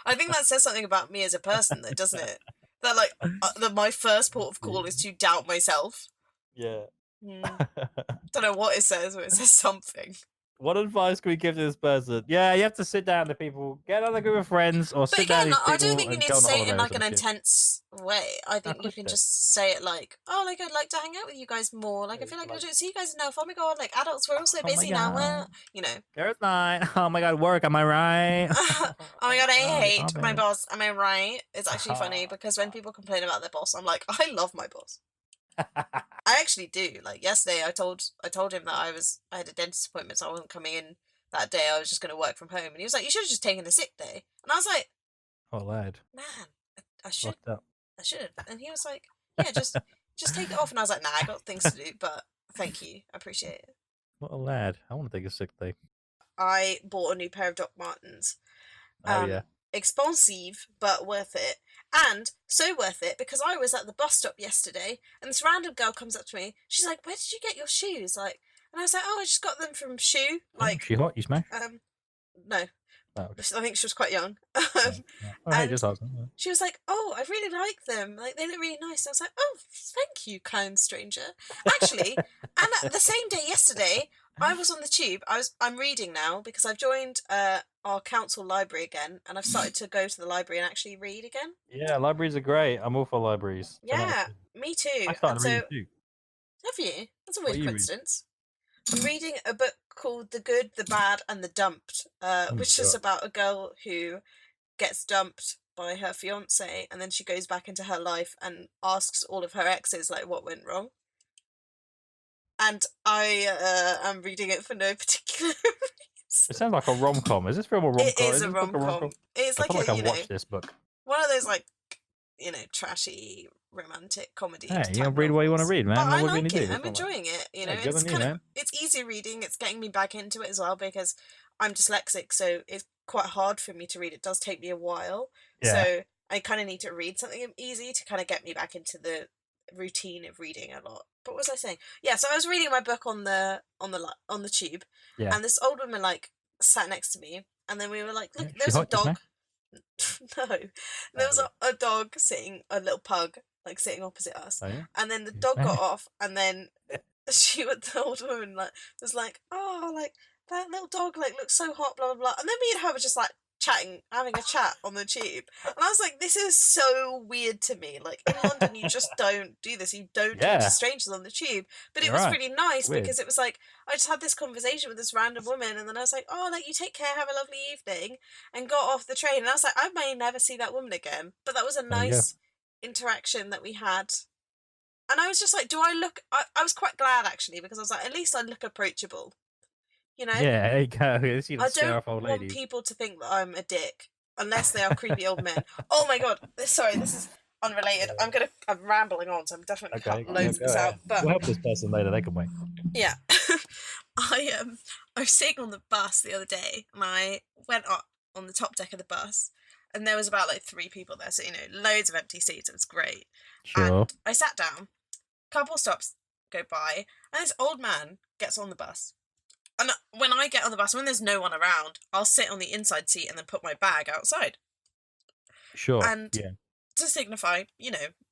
I think that says something about me as a person, though, doesn't it? That like that my first port of call is to doubt myself. Yeah. Don't know what it says, but it says something. What advice can we give to this person? Yeah, you have to sit down to people, get another group of friends, or But sit down again, to these I don't people think you and need go to on a say it in holiday or like some an shit. intense way. I No, of think you course can you don't. just say it like, oh, like I'd like to hang out with you guys more. Like I feel like I don't see you guys enough. Oh my god, like adults, we're all so Oh my busy now. Well, God. you know. There's mine. Oh my God, work. Am I right? Oh my god, I Oh, hate my God. boss. Am I right? It's actually funny because when people complain about their boss, I'm like, I love my boss. I actually do. Like yesterday, I told him that I had a dentist appointment, so I wasn't coming in that day. I was just going to work from home, and he was like, "You should have just taken a sick day." And I was like, Oh, lad. "Man, I should, Fucked up. I should." And he was like, "Yeah, just take it off." And I was like, "Nah, I got things to do, but thank you, I appreciate it." What a lad. I want to take a sick day. I bought a new pair of Doc Martens. Oh, yeah. Expensive, but worth it. And so worth it because I was at the bus stop yesterday and this random girl comes up to me. She's like, "Where did you get your shoes?" Like, and I was like, "Oh, I just got them from Shoe." Oh, Like, she hot, you smash? No, Oh, okay. I think she was quite young. Oh, hey, And just asking. Yeah. she was like, "Oh, I really like them. Like they look really nice." I was like, "Oh, thank you, kind stranger." Actually, and the same day yesterday, I was on the tube. I'm reading now because I've joined our council library again, and I've started to go to the library and actually read again. Yeah, libraries are great. I'm all for libraries. 10 out of Yeah, 10. me too. I And started reading so, too. have you? That's a What weird are you reading? coincidence. I'm reading a book called The Good, the Bad, and the Dumped, Oh my which is god. about a girl who gets dumped by her fiance, and then she goes back into her life and asks all of her exes like what went wrong. And I am reading it for no particular It reason. sounds like a rom com. Is this film a rom It com? is Is a this book a rom com? rom-com. It's I like feel like a, I've watched this book. one of those like, trashy romantic comedy Hey, you type read what you want to novels. read, But man. I What are you like gonna it. do? I'm What's wrong with enjoying it. that? Yeah, good It's on you, man. it's easy reading. It's getting me back into it as well because I'm dyslexic, so it's quite hard for me to read. It does take me a while. Yeah. So I kind of need to read something easy to kind of get me back into the routine of reading a lot. But what was I saying? Yeah, so I was reading my book on the tube, Yeah. and this old woman like sat next to me, and then we were like, look, Yeah. there She was a hot just now? dog. No, there was a dog sitting, a little pug, like sitting opposite us, Oh yeah. and then the She's dog got Spanish. off, and then the old woman like was like, oh, like that little dog like looks so hot, blah blah blah, and then me and her were just like chatting, having a chat on the tube, and I was like, this is so weird to me. Like in London, you just don't do this. You don't talk to Yeah. strangers on the tube. But it You're was right. really nice Weird. because it was like I just had this conversation with this random woman, and then I was like, oh, like you take care, have a lovely evening, and got off the train, and I was like, I may never see that woman again. But that was a There you go. nice interaction that we had. And I was just like, do I look... I was quite glad, actually, because I was like, at least I look approachable. You know? Yeah, there you go. You I don't scare don't off old want ladies. people to think that I'm a dick, unless they are creepy old men. Oh my god, sorry, this is unrelated. I'm rambling on, so I'm definitely Okay. cut loads of this out. But we'll help this person later. They can wait. yeah, I was sitting on the bus the other day, and I went up on the top deck of the bus, and there was about like 3 people there, so loads of empty seats. It was great. Sure. And I sat down. Couple stops go by, and this old man gets on the bus. And when I get on the bus, when there's no one around, I'll sit on the inside seat and then put my bag outside. Sure. And yeah. to signify,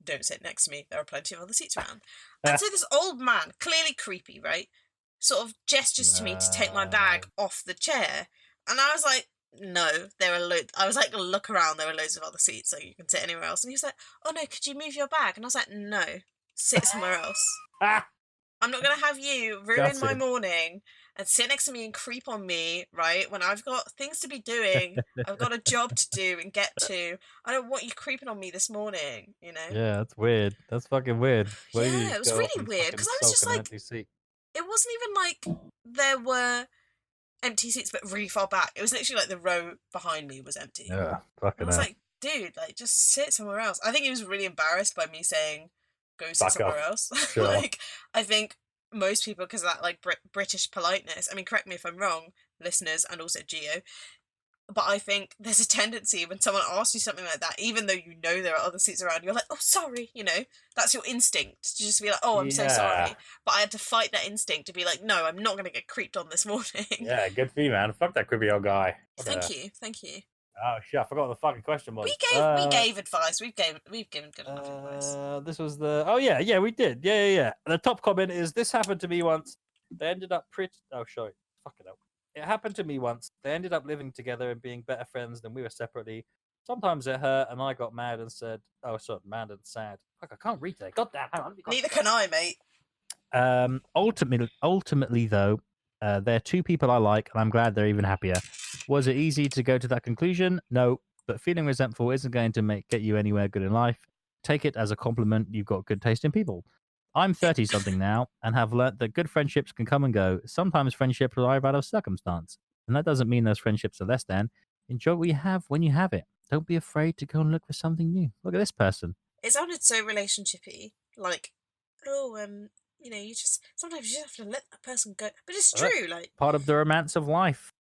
don't sit next to me. There are plenty of other seats around. And so this old man, clearly creepy, right, sort of gestures to me to take my bag off the chair. And I was like, no, there are loads. I was like, look around, there are loads of other seats, so you can sit anywhere else. And he was like, oh no, could you move your bag? And I was like, no, sit somewhere else. I'm not going to have you ruin my morning and sit next to me and creep on me, right? When I've got things to be doing, I've got a job to do and get to. I don't want you creeping on me this morning, Yeah, that's weird. That's fucking weird. Yeah, it was really weird because I was just like, it wasn't even like there were empty seats, but really far back. It was literally like the row behind me was empty. Yeah, fucking I was like, dude, like just sit somewhere else. I think he was really embarrassed by me saying, go sit somewhere else. Sure. Like, I think most people, because of that like British politeness, I mean, correct me if I'm wrong, listeners, and also Geo, but I think there's a tendency when someone asks you something like that, even though you know there are other seats around, you're like, oh, sorry, that's your instinct to just be like, oh, I'm so sorry. But I had to fight that instinct to be like, no, I'm not going to get creeped on this morning. Yeah, good for you, man. Fuck that creepy old guy. Thank you. Oh shit! I forgot what the fucking question was. We gave advice. We've given good enough advice. This was the. Oh yeah, we did. Yeah. The top comment is: this happened to me once. They ended up pretty. Oh, sorry. Fucking hell. It happened to me once. They ended up living together and being better friends than we were separately. Sometimes it hurt, and I got mad and said, "Oh, sorry, mad and sad." Fuck, I can't read today. God damn. Hang on. Neither can I, mate. Ultimately, though, they're 2 people I like, and I'm glad they're even happier. Was it easy to go to that conclusion? No, but feeling resentful isn't going to get you anywhere good in life. Take it as a compliment. You've got good taste in people. I'm 30-something now and have learnt that good friendships can come and go. Sometimes friendships arrive out of circumstance, and that doesn't mean those friendships are less than. Enjoy what you have when you have it. Don't be afraid to go and look for something new. Look at this person. It sounded so relationshipy, like, oh, you just sometimes you just have to let that person go. But it's true, like part of the romance of life.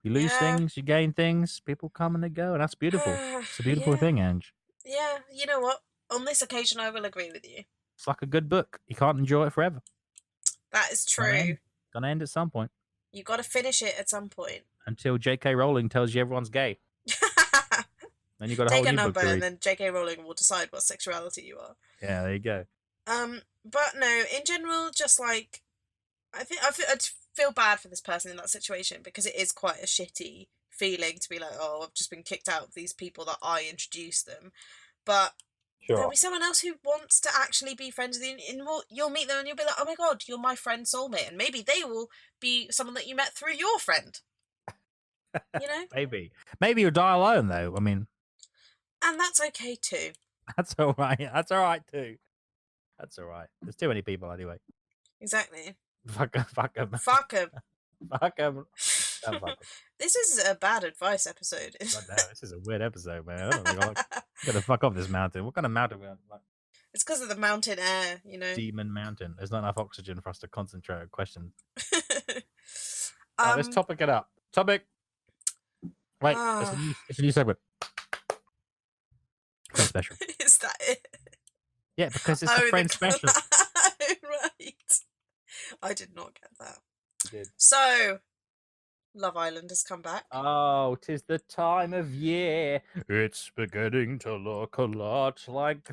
You lose things, you gain things. People come and they go, and that's beautiful. It's a beautiful thing, Ange. Yeah, you know what? On this occasion, I will agree with you. It's like a good book. You can't enjoy it forever. That is true. Gonna end at some point. You got to finish it at some point. until J.K. Rowling tells you everyone's gay. Then you got a whole Take a new number, book to and read. then J.K. Rowling will decide what sexuality you are. Yeah, there you go. But no, in general, just like I feel bad for this person in that situation because it is quite a shitty feeling to be like, oh, I've just been kicked out of these people that I introduced them. But there'll be someone else who wants to actually be friends with you, and you'll meet them and you'll be like, oh my god, you're my friend soulmate, and maybe they will be someone that you met through your friend. You know? Maybe you'll die alone though. I mean, and that's okay too. That's all right. That's all right too. That's all right. There's too many people anyway. Exactly. Fuck them. Fuck them. Fuck them. This is a bad advice episode. This is a weird episode, man. I don't think I'm gonna fuck off this mountain. What kind of mountain? Like, it's because of the mountain air, you know. Demon Mountain. There's not enough oxygen for us to concentrate on questions. Let's topic it up. Topic. Wait, it's a new segment. Friend special. Is that it? Yeah, because it's the friend special. Right. I did not get that. You did. So, Love Island has come back. Oh, 'tis the time of year. It's beginning to look a lot like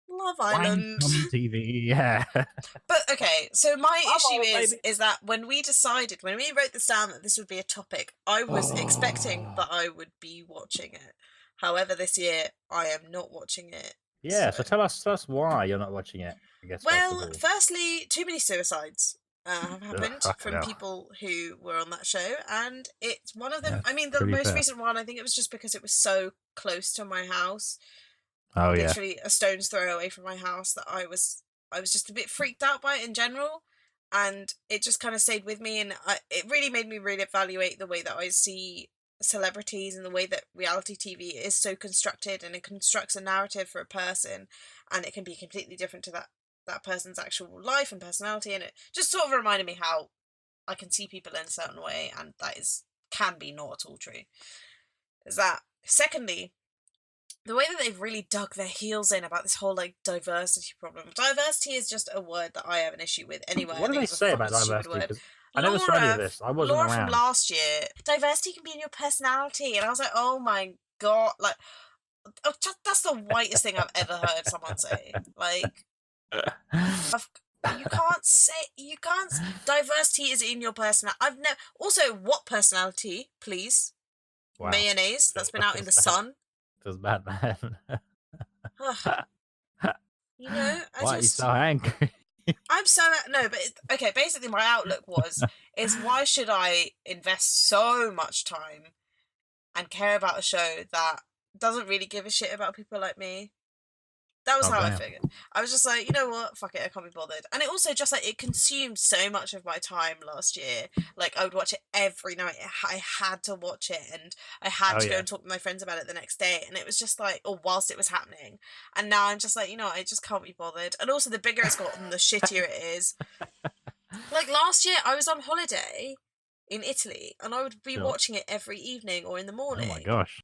Love Island on TV. Yeah. But okay, so my issue is that when we wrote this down that this would be a topic, I was expecting that I would be watching it. However, this year I am not watching it. Yeah, so tell us why you're not watching it. I guess. Well, firstly, too many suicides have happened from people who were on that show, and it's one of them. I mean, the most recent one, I think it was just because it was so close to my house. Oh yeah, literally a stone's throw away from my house, that I was just a bit freaked out by it in general, and it just kind of stayed with me, and it really made me really evaluate the way that I see celebrities and the way that reality TV is so constructed, and it constructs a narrative for a person, and it can be completely different to that person's actual life and personality, and it just sort of reminded me how I can see people in a certain way, and that can be not at all true. Is that secondly, the way that they've really dug their heels in about this whole like diversity problem. Diversity is just a word that I have an issue with anyway. What do they say about diversity? I never saw any of this. I wasn't Laura around. From last year, diversity can be in your personality, and I was like, oh my god, like, that's the whitest thing I've ever heard someone say. Like, you can't. Diversity is in your personality. I've never. Also, what personality, please? Wow. Mayonnaise that's been out in the sun. Feels bad, man. You know, why are you so angry? I'm so but okay. Basically, my outlook is why should I invest so much time and care about a show that doesn't really give a shit about people like me? That was how I figured. I was just like, you know what, fuck it, I can't be bothered. And it also just like, it consumed so much of my time last year. Like, I would watch it every night. I had to watch it, and I had to go and talk to my friends about it the next day. And it was just like, or whilst it was happening. And now I'm just like, you know, I just can't be bothered. And also, the bigger it's gotten, the shittier it is. Like, last year, I was on holiday in Italy, and I would be watching it every evening or in the morning. Oh my gosh.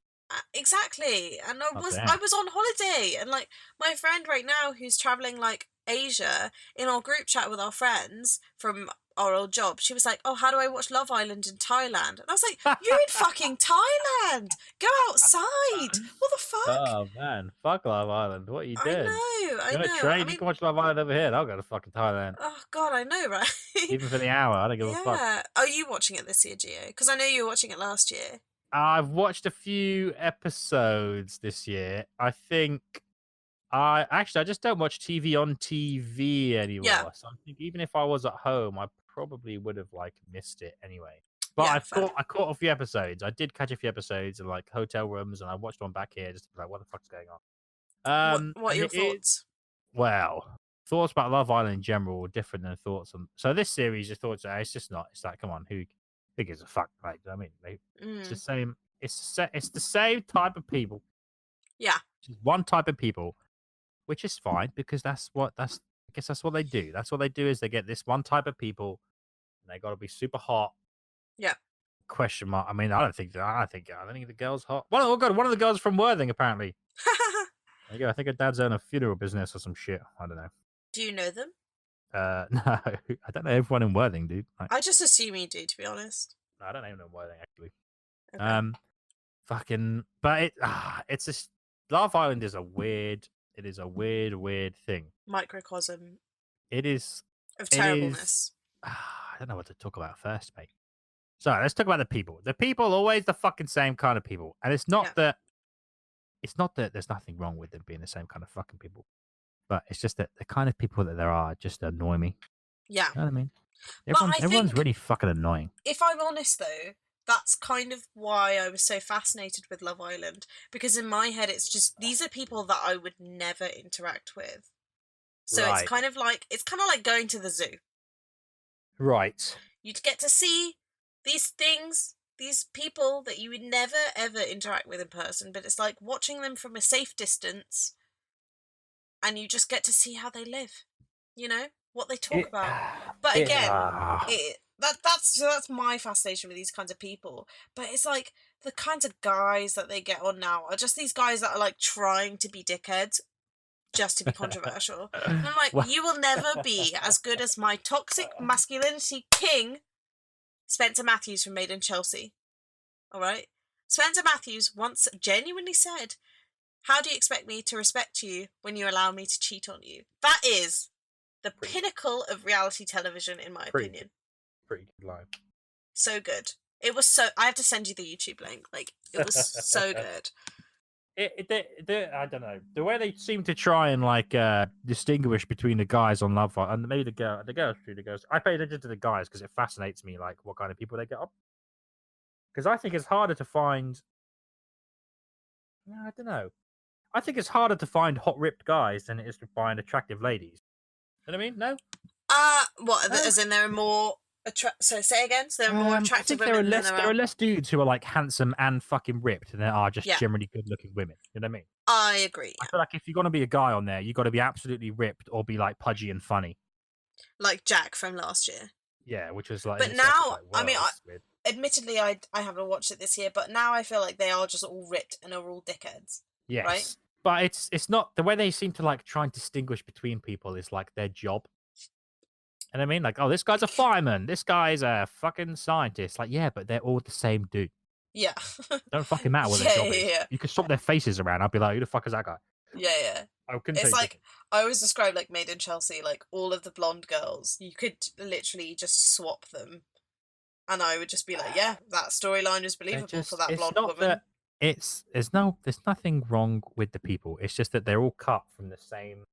Exactly, and I was on holiday, and like my friend right now who's traveling like Asia, in our group chat with our friends from our old job, she was like, oh, how do I watch Love Island in Thailand? And I was like, you're in fucking Thailand, go outside. What the fuck? Oh man, fuck Love Island, what are you doing? I know. Train? I mean, you can watch Love Island over here. I'll go to fucking Thailand. Oh god, I know, right? Even for the hour, I don't give a fuck. Are you watching it this year, Gio? Because I know you were watching it last year. I've watched a few episodes this year. I think I just don't watch TV on TV anymore. Yeah. So I think even if I was at home, I probably would have like missed it anyway. But yeah, I caught a few episodes. I did catch a few episodes in like hotel rooms, and I watched one back here just to be like, what the fuck's going on? What are your thoughts? Well, thoughts about Love Island in general were different than thoughts on. So this series, your thoughts are it's just not. It's like, come on, who gives a fuck? Like, I mean, it's the same. It's the same type of people. Yeah, just one type of people, which is fine because I guess that's what they do. That's what they do is they get this one type of people, and they got to be super hot. Yeah. Question mark. I mean, I don't think the girl's hot. Well, oh god, one of the girls from Worthing apparently. There you go. I think her dad's own a funeral business or some shit. I don't know. Do you know them? No, I don't know everyone in Worthing, dude. I just assume you do, to be honest. No, I don't even know Worthing actually. Okay. Fucking, but it's just Love Island is a weird. It is a weird thing. Microcosm It is. of It is. terribleness. I don't know what to talk about first, mate. So let's talk about the people. The people are always the fucking same kind of people, and it's not Yeah. that. It's not that there's nothing wrong with them being the same kind of fucking people, but it's just that the kind of people that there are just annoy me. Yeah. You know what I mean? But I Everyone's think, really fucking annoying. if I'm honest though, that's kind of why I was so fascinated with Love Island. Because in my head, it's just, these are people that I would never interact with. So Right. it's kind of like going to the zoo. Right. You'd get to see these things, these people that you would never ever interact with in person, but it's like watching them from a safe distance, and you just get to see how they live. You know what they talk about. But again, that's my fascination with these kinds of people. But it's like the kinds of guys that they get on now are just these guys that are like trying to be dickheads just to be controversial. And I'm like, Well- you will never be as good as my toxic masculinity king, Spencer Matthews from Made in Chelsea. All right? Spencer Matthews once genuinely said, "How do you expect me to respect you when you allow me to cheat on you?" That is the pinnacle of reality television, in my opinion. Pretty good line. So good. It was so. I have to send you the YouTube link. Like, it was so good. I don't know the way they seem to try and like distinguish between the guys on Love Island and maybe the girls too. The girls, I pay attention to the guys because it fascinates me, like what kind of people they get up. Because I think it's harder to find. I don't know. I think it's harder to find hot ripped guys than it is to find attractive ladies. You know what I mean? No. What? No? As in, there are more. So say again. So there are more I attractive think there are women than less. There are less dudes who are like handsome and fucking ripped, and there are just Yeah. generally good looking women. You know what I mean? I agree. I feel like if you're gonna be a guy on there, you got to be absolutely ripped or be like pudgy and funny. Like Jack from last year. Yeah, which was like. But in itself was now, like, I mean, whoa, this is weird. admittedly, I haven't watched it this year, but now I feel like they are just all ripped and are all dickheads. Yes, right? but it's not the way they seem to like try and distinguish between people is like their job. And I mean, like, oh, this guy's a fireman, this guy's a fucking scientist. Like, yeah, but they're all the same dude. Yeah. Don't fucking matter what Yeah, their job yeah, is. yeah. You could swap their faces around. I'd be like, who the fuck is that guy? Yeah. I couldn't It's tell you like, I always describe like Made in Chelsea, like all of the blonde girls, you could literally just swap them. And I would just be like, yeah, that storyline is believable for that it's blonde not woman. that there's nothing wrong with the people. It's just that they're all cut from the same.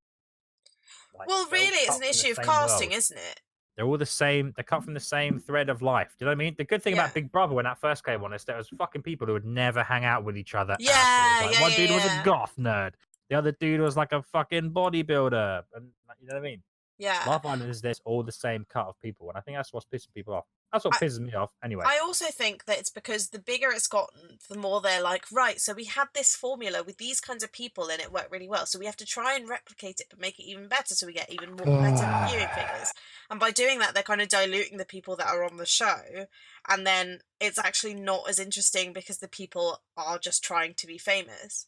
Like, Well, they're all really, it's cut an from the issue of same casting, world. isn't it? They're all the same. They're cut from the same thread of life. Do you know what I mean? The good thing Yeah. about Big Brother when that first came on is there was fucking people who would never hang out with each other. Yeah, at all. Like, yeah, one dude was a yeah. goth nerd. The other dude was like a fucking bodybuilder. And you know what I mean? Yeah. Love Island is this all the same cut of people, and I think that's what's pissing people off. That's what pisses me off. Anyway, I also think that it's because the bigger it's gotten, the more they're like, right, so we had this formula with these kinds of people and it worked really well. So we have to try and replicate it, but make it even better so we get even more better viewing figures. And by doing that, they're kind of diluting the people that are on the show. And then it's actually not as interesting because the people are just trying to be famous.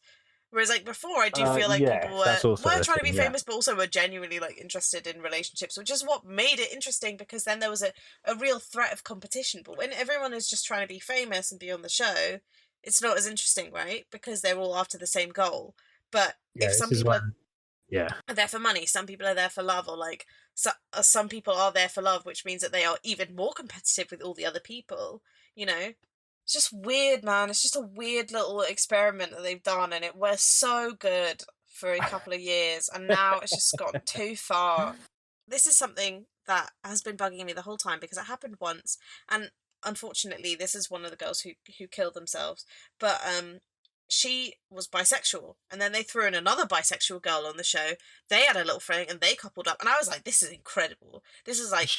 Whereas, like, before, I do feel like people were trying to be famous, but also were genuinely, like, interested in relationships, which is what made it interesting, because then there was a real threat of competition. But when everyone is just trying to be famous and be on the show, it's not as interesting, right? Because they're all after the same goal. But if some people are there for money, some people are there for love, or, like, some people are there for love, which means that they are even more competitive with all the other people, you know? It's just weird, man. It's just a weird little experiment that they've done, and it was so good for a couple of years, and now it's just gotten too far. This is something that has been bugging me the whole time because it happened once, and unfortunately, this is one of the girls who killed themselves. But she was bisexual, and then they threw in another bisexual girl on the show. They had a little fling, and they coupled up, and I was like, "This is incredible. This is like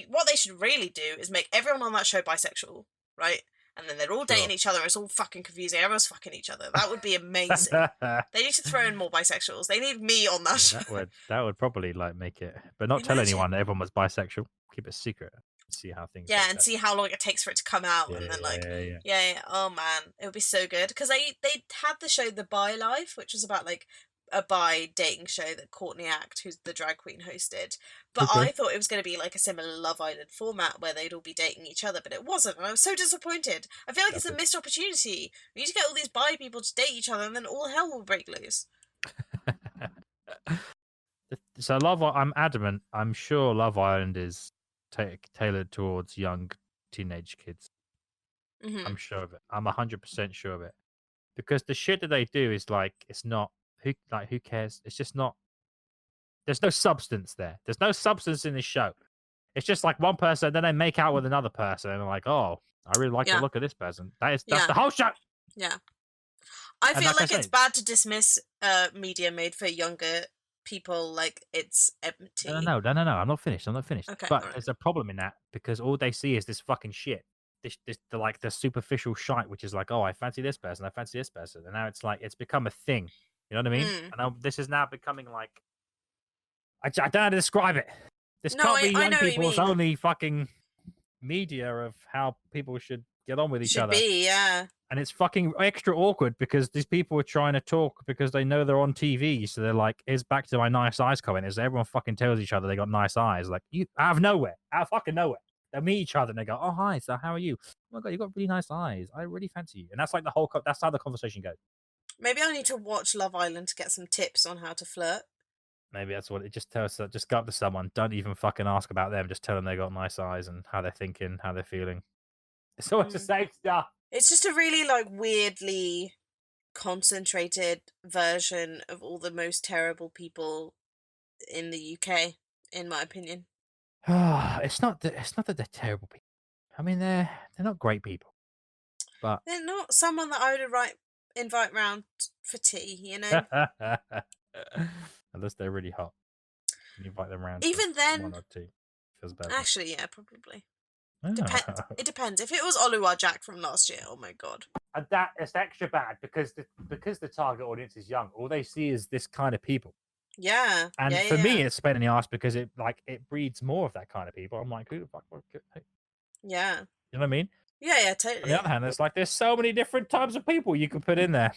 what they should really do is make everyone on that show bisexual, right?" And then they're all dating each other. It's all fucking confusing. Everyone's fucking each other. That would be amazing. They need to throw in more bisexuals. They need me on that show. That would probably like make it, but not tell anyone that everyone was bisexual. Keep it secret. See how things. Yeah, and see how long it takes for it to come out, and then like, yeah. Oh man, it would be so good because they had the show The Bi Life, which was about like a bi dating show that Courtney Act, who's the drag queen, hosted. But Okay. I thought it was going to be like a similar Love Island format where they'd all be dating each other, but it wasn't, and I was so disappointed. I feel like it's a missed opportunity. We need to get all these bi people to date each other, and then all hell will break loose. So I'm adamant. I'm sure Love Island is tailored towards young teenage kids. Mm-hmm. I'm sure of it. I'm 100% sure of it. Because the shit that they do is like, it's not who cares? It's just not. There's no substance there. There's no substance in this show. It's just like one person, then they make out with another person, and they're like, oh, I really like the look of this person. That's the whole show. Yeah. I feel like I like it's say- bad to dismiss media made for younger people like it's empty. No. I'm not finished. Okay, But alright. there's a problem in that because all they see is this fucking shit. The superficial shite, which is like, oh, I fancy this person, and now it's like it's become a thing. You know what I mean? Mm. And now this is now becoming like, I don't know how to describe it. This No, can't be I young know what you people's mean. only fucking media of how people should get on with each Should other. be, yeah. And it's fucking extra awkward because these people are trying to talk because they know they're on TV. So they're like, it's back to my nice eyes comment. Is everyone fucking tells each other they got nice eyes. Like, you out of fucking nowhere. They'll meet each other and they go, oh, hi, so how are you? Oh my God, you got really nice eyes. I really fancy you. And that's like that's how the conversation goes. Maybe I need to watch Love Island to get some tips on how to flirt. Maybe that's what it just tells us. Just go up to someone. Don't even fucking ask about them. Just tell them they got nice eyes and how they're thinking, how they're feeling. It's always the same stuff. It's just a really like weirdly concentrated version of all the most terrible people in the UK, in my opinion. It's not that they're terrible people. I mean, they're not great people, but They're not someone that I would invite round for tea, you know? unless they're really hot, you invite them around. Even then, one or two feels better. actually, yeah, probably. Oh. It depends. If it was Oluwa Jack from last year, oh my God. And that is extra bad because the target audience is young. All they see is this kind of people. Yeah. And yeah, for yeah. me, it's pain in the ass because it breeds more of that kind of people. I'm like, who the fuck? Yeah. You know what I mean? Yeah, totally. On the other hand, there's so many different types of people you can put in there.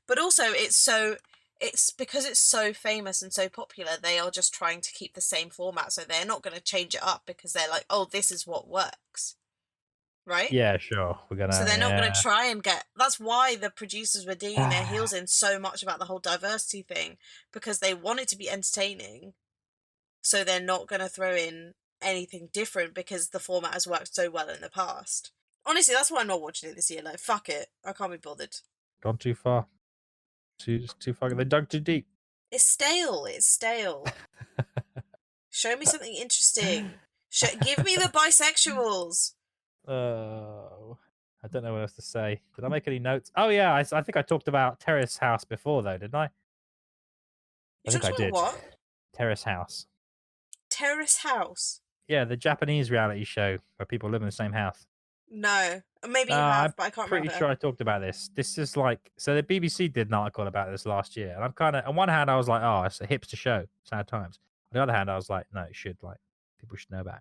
But also, it's because it's so famous and so popular, they are just trying to keep the same format. So they're not going to change it up because they're like, oh, this is what works. Right? Yeah, sure. So they're not going to try and get. That's why the producers were digging their heels in so much about the whole diversity thing, because they want it to be entertaining. So they're not going to throw in anything different because the format has worked so well in the past. Honestly, that's why I'm not watching it this year. Like, fuck it. I can't be bothered. Gone too far. Too fucking. They dug too deep. It's stale. Show me something interesting. Give me the bisexuals. I don't know what else to say. Did I make any notes? Oh yeah, I think I talked about Terrace House before though, didn't I? I think I did. What? Terrace House. Terrace House. Yeah, the Japanese reality show where people live in the same house. No, maybe you have, but I can't remember. Pretty sure I talked about this. This is like, so the BBC did an article about this last year, and I'm kind of, on one hand, I was like, oh, it's a hipster show, sad times. On the other hand, I was like, no, it should, like, people should know about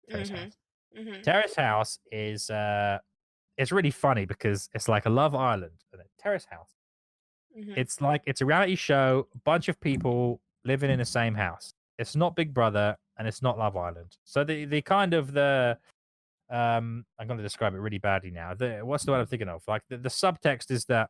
Terrace House. Terrace House is, it's really funny because it's like a Love Island and a Terrace House. It's like, it's a reality show, a bunch of people living in the same house. It's not Big Brother and it's not Love Island. So the kind of I'm going to describe it really badly now. What's the word I'm thinking of? Like the subtext is that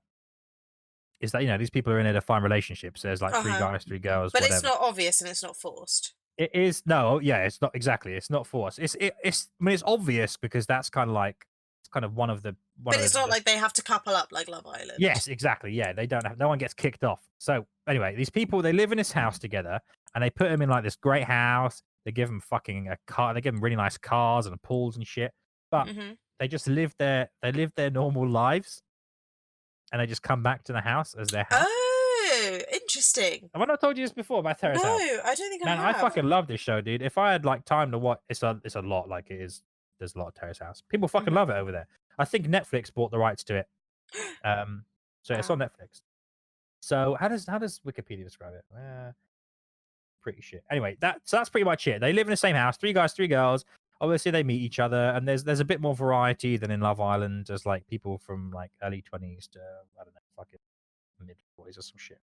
you know these people are in there to find relationships. There's like 3 guys, 3 girls, but whatever. It's not obvious and it's not forced. It is it's not exactly. It's not forced. It's I mean it's obvious because that's kind of like it's kind of one of the. But it's not like they have to couple up like Love Island. Yes, exactly. Yeah, they don't have. No one gets kicked off. So anyway, these people they live in this house together, and they put them in like this great house. They give them fucking a car. They give them really nice cars and pools and shit. But they just live their normal lives, and they just come back to the house as their house. Oh, interesting. Have I not told you this before about Terrace House? No, I don't think I have. Man, I fucking love this show, dude. If I had like time to watch, it's a lot. Like it is. There's a lot of Terrace House. People fucking love it over there. I think Netflix bought the rights to it. So it's on Netflix. So how does Wikipedia describe it? Pretty shit. Anyway, that's pretty much it. They live in the same house, 3 guys, 3 girls. Obviously, they meet each other, and there's a bit more variety than in Love Island. There's like people from like early 20s to I don't know, fucking mid 40s or some shit.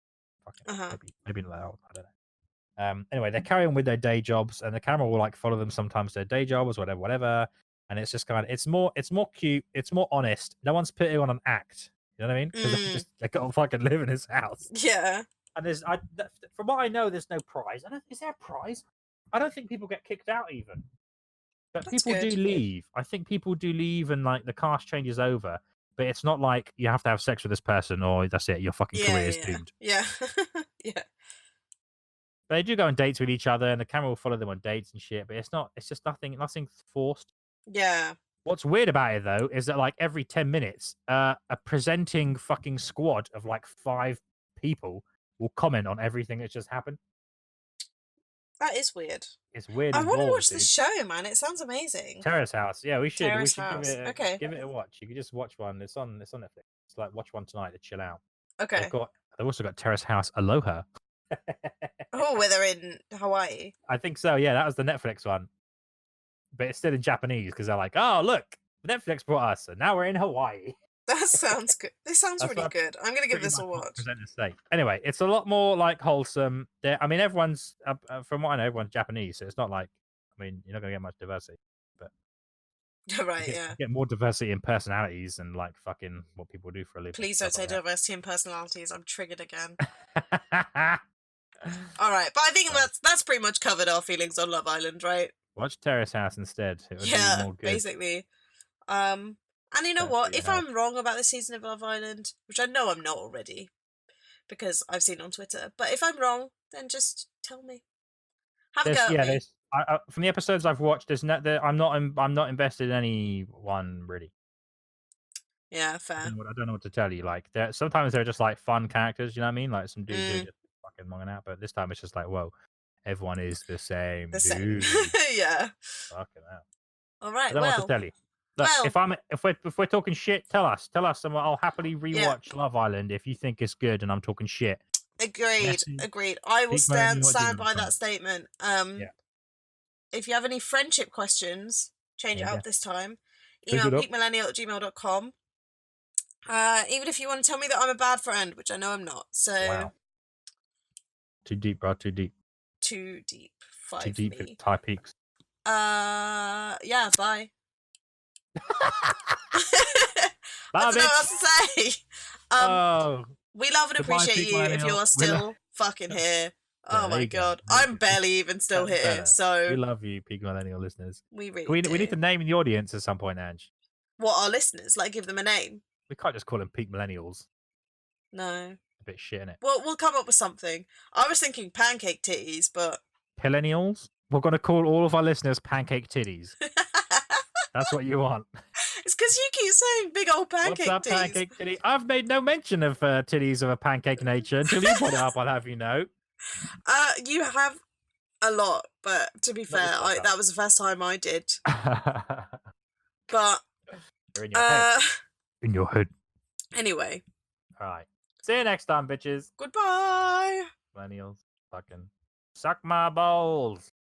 Uh-huh. Maybe not that old. I don't know. Anyway, they carry on with their day jobs, and the camera will like follow them sometimes to their day jobs, whatever. And it's just kind of it's more cute, it's more honest. No one's putting on an act. You know what I mean? Because they gotta fucking live in his house. Yeah. And from what I know, there's no prize. Is there a prize? I don't think people get kicked out even. But That's people do good. leave. I think people do leave, and like the cast changes over. But it's not like you have to have sex with this person, or that's it. Your fucking career is doomed. Yeah. Yeah. But they do go on dates with each other, and the camera will follow them on dates and shit. But it's not. It's just nothing forced. Yeah. What's weird about it though is that like every 10 minutes, a presenting fucking squad of like 5 people will comment on everything that's just happened. That is weird. It's weird I as want to balls, watch dude. the show, man. It sounds amazing. Terrace House. Yeah, we should. Terrace Give House. it. Okay. Give it a watch. You can just watch one. It's on Netflix. It's like watch one tonight to chill out. Okay. They've also got Terrace House Aloha. Oh, where they're in Hawaii. I think so. Yeah, that was the Netflix one, but it's still in Japanese because they're like, oh look, Netflix brought us, and now we're in Hawaii. That sounds good. This sounds That's really what good. I'm gonna give Pretty this a much what watch. presenters say. Anyway, it's a lot more like wholesome. I mean, everyone's from what I know, everyone's Japanese, so it's not like. I mean, you're not gonna get much diversity, but Right, you yeah. get more diversity in personalities and like fucking what people do for a living. Please don't say like diversity in personalities. I'm triggered again. All right, but I think that's pretty much covered our feelings on Love Island, right? Watch Terrace House instead. It would be more good. Basically. And you know what? If I'm wrong about this season of Love Island, which I know I'm not already, because I've seen on Twitter, but if I'm wrong, then just tell me. Have a go at me. From the episodes I've watched, I'm not invested in anyone really. Yeah, fair. I don't know what to tell you. Like, sometimes they're just like fun characters. You know what I mean? Like some dudes who are just fucking monging out. But this time it's just like, whoa, everyone is the same. Dude. Yeah. Fucking hell. All right. I don't know what to tell you. Look, if we're talking shit, tell us, and I'll happily rewatch Love Island if you think it's good and I'm talking shit. Agreed. I will stand by that statement. If you have any friendship questions, change it up this time. Email peakmillennial@gmail.com. Even if you want to tell me that I'm a bad friend, which I know I'm not. So wow. Too deep, bro. Too deep. Too deep. Too deep for Thai Peaks. Yeah, bye. Bye, I don't know what to say. We love and appreciate you if you're still fucking here. Oh my god, I'm barely even still here. So we love you, Peak Millennial listeners. We really do. We need to name the audience at some point, Ange. What, our listeners? Like, give them a name? We can't just call them Peak Millennials. No. A bit shit, innit? Well, we'll come up with something. I was thinking pancake titties, but Pillennials? We're gonna call all of our listeners pancake titties. That's what you want. It's because you keep saying big old pancake What's up, titties. Pancake titty? I've made no mention of titties of a pancake nature until you put it up. I'll have you know. You have a lot, but to be fair, that was the first time I did. But you're in your head. In your hood. Anyway. All right. See you next time, bitches. Goodbye. Millennials, fucking suck my balls.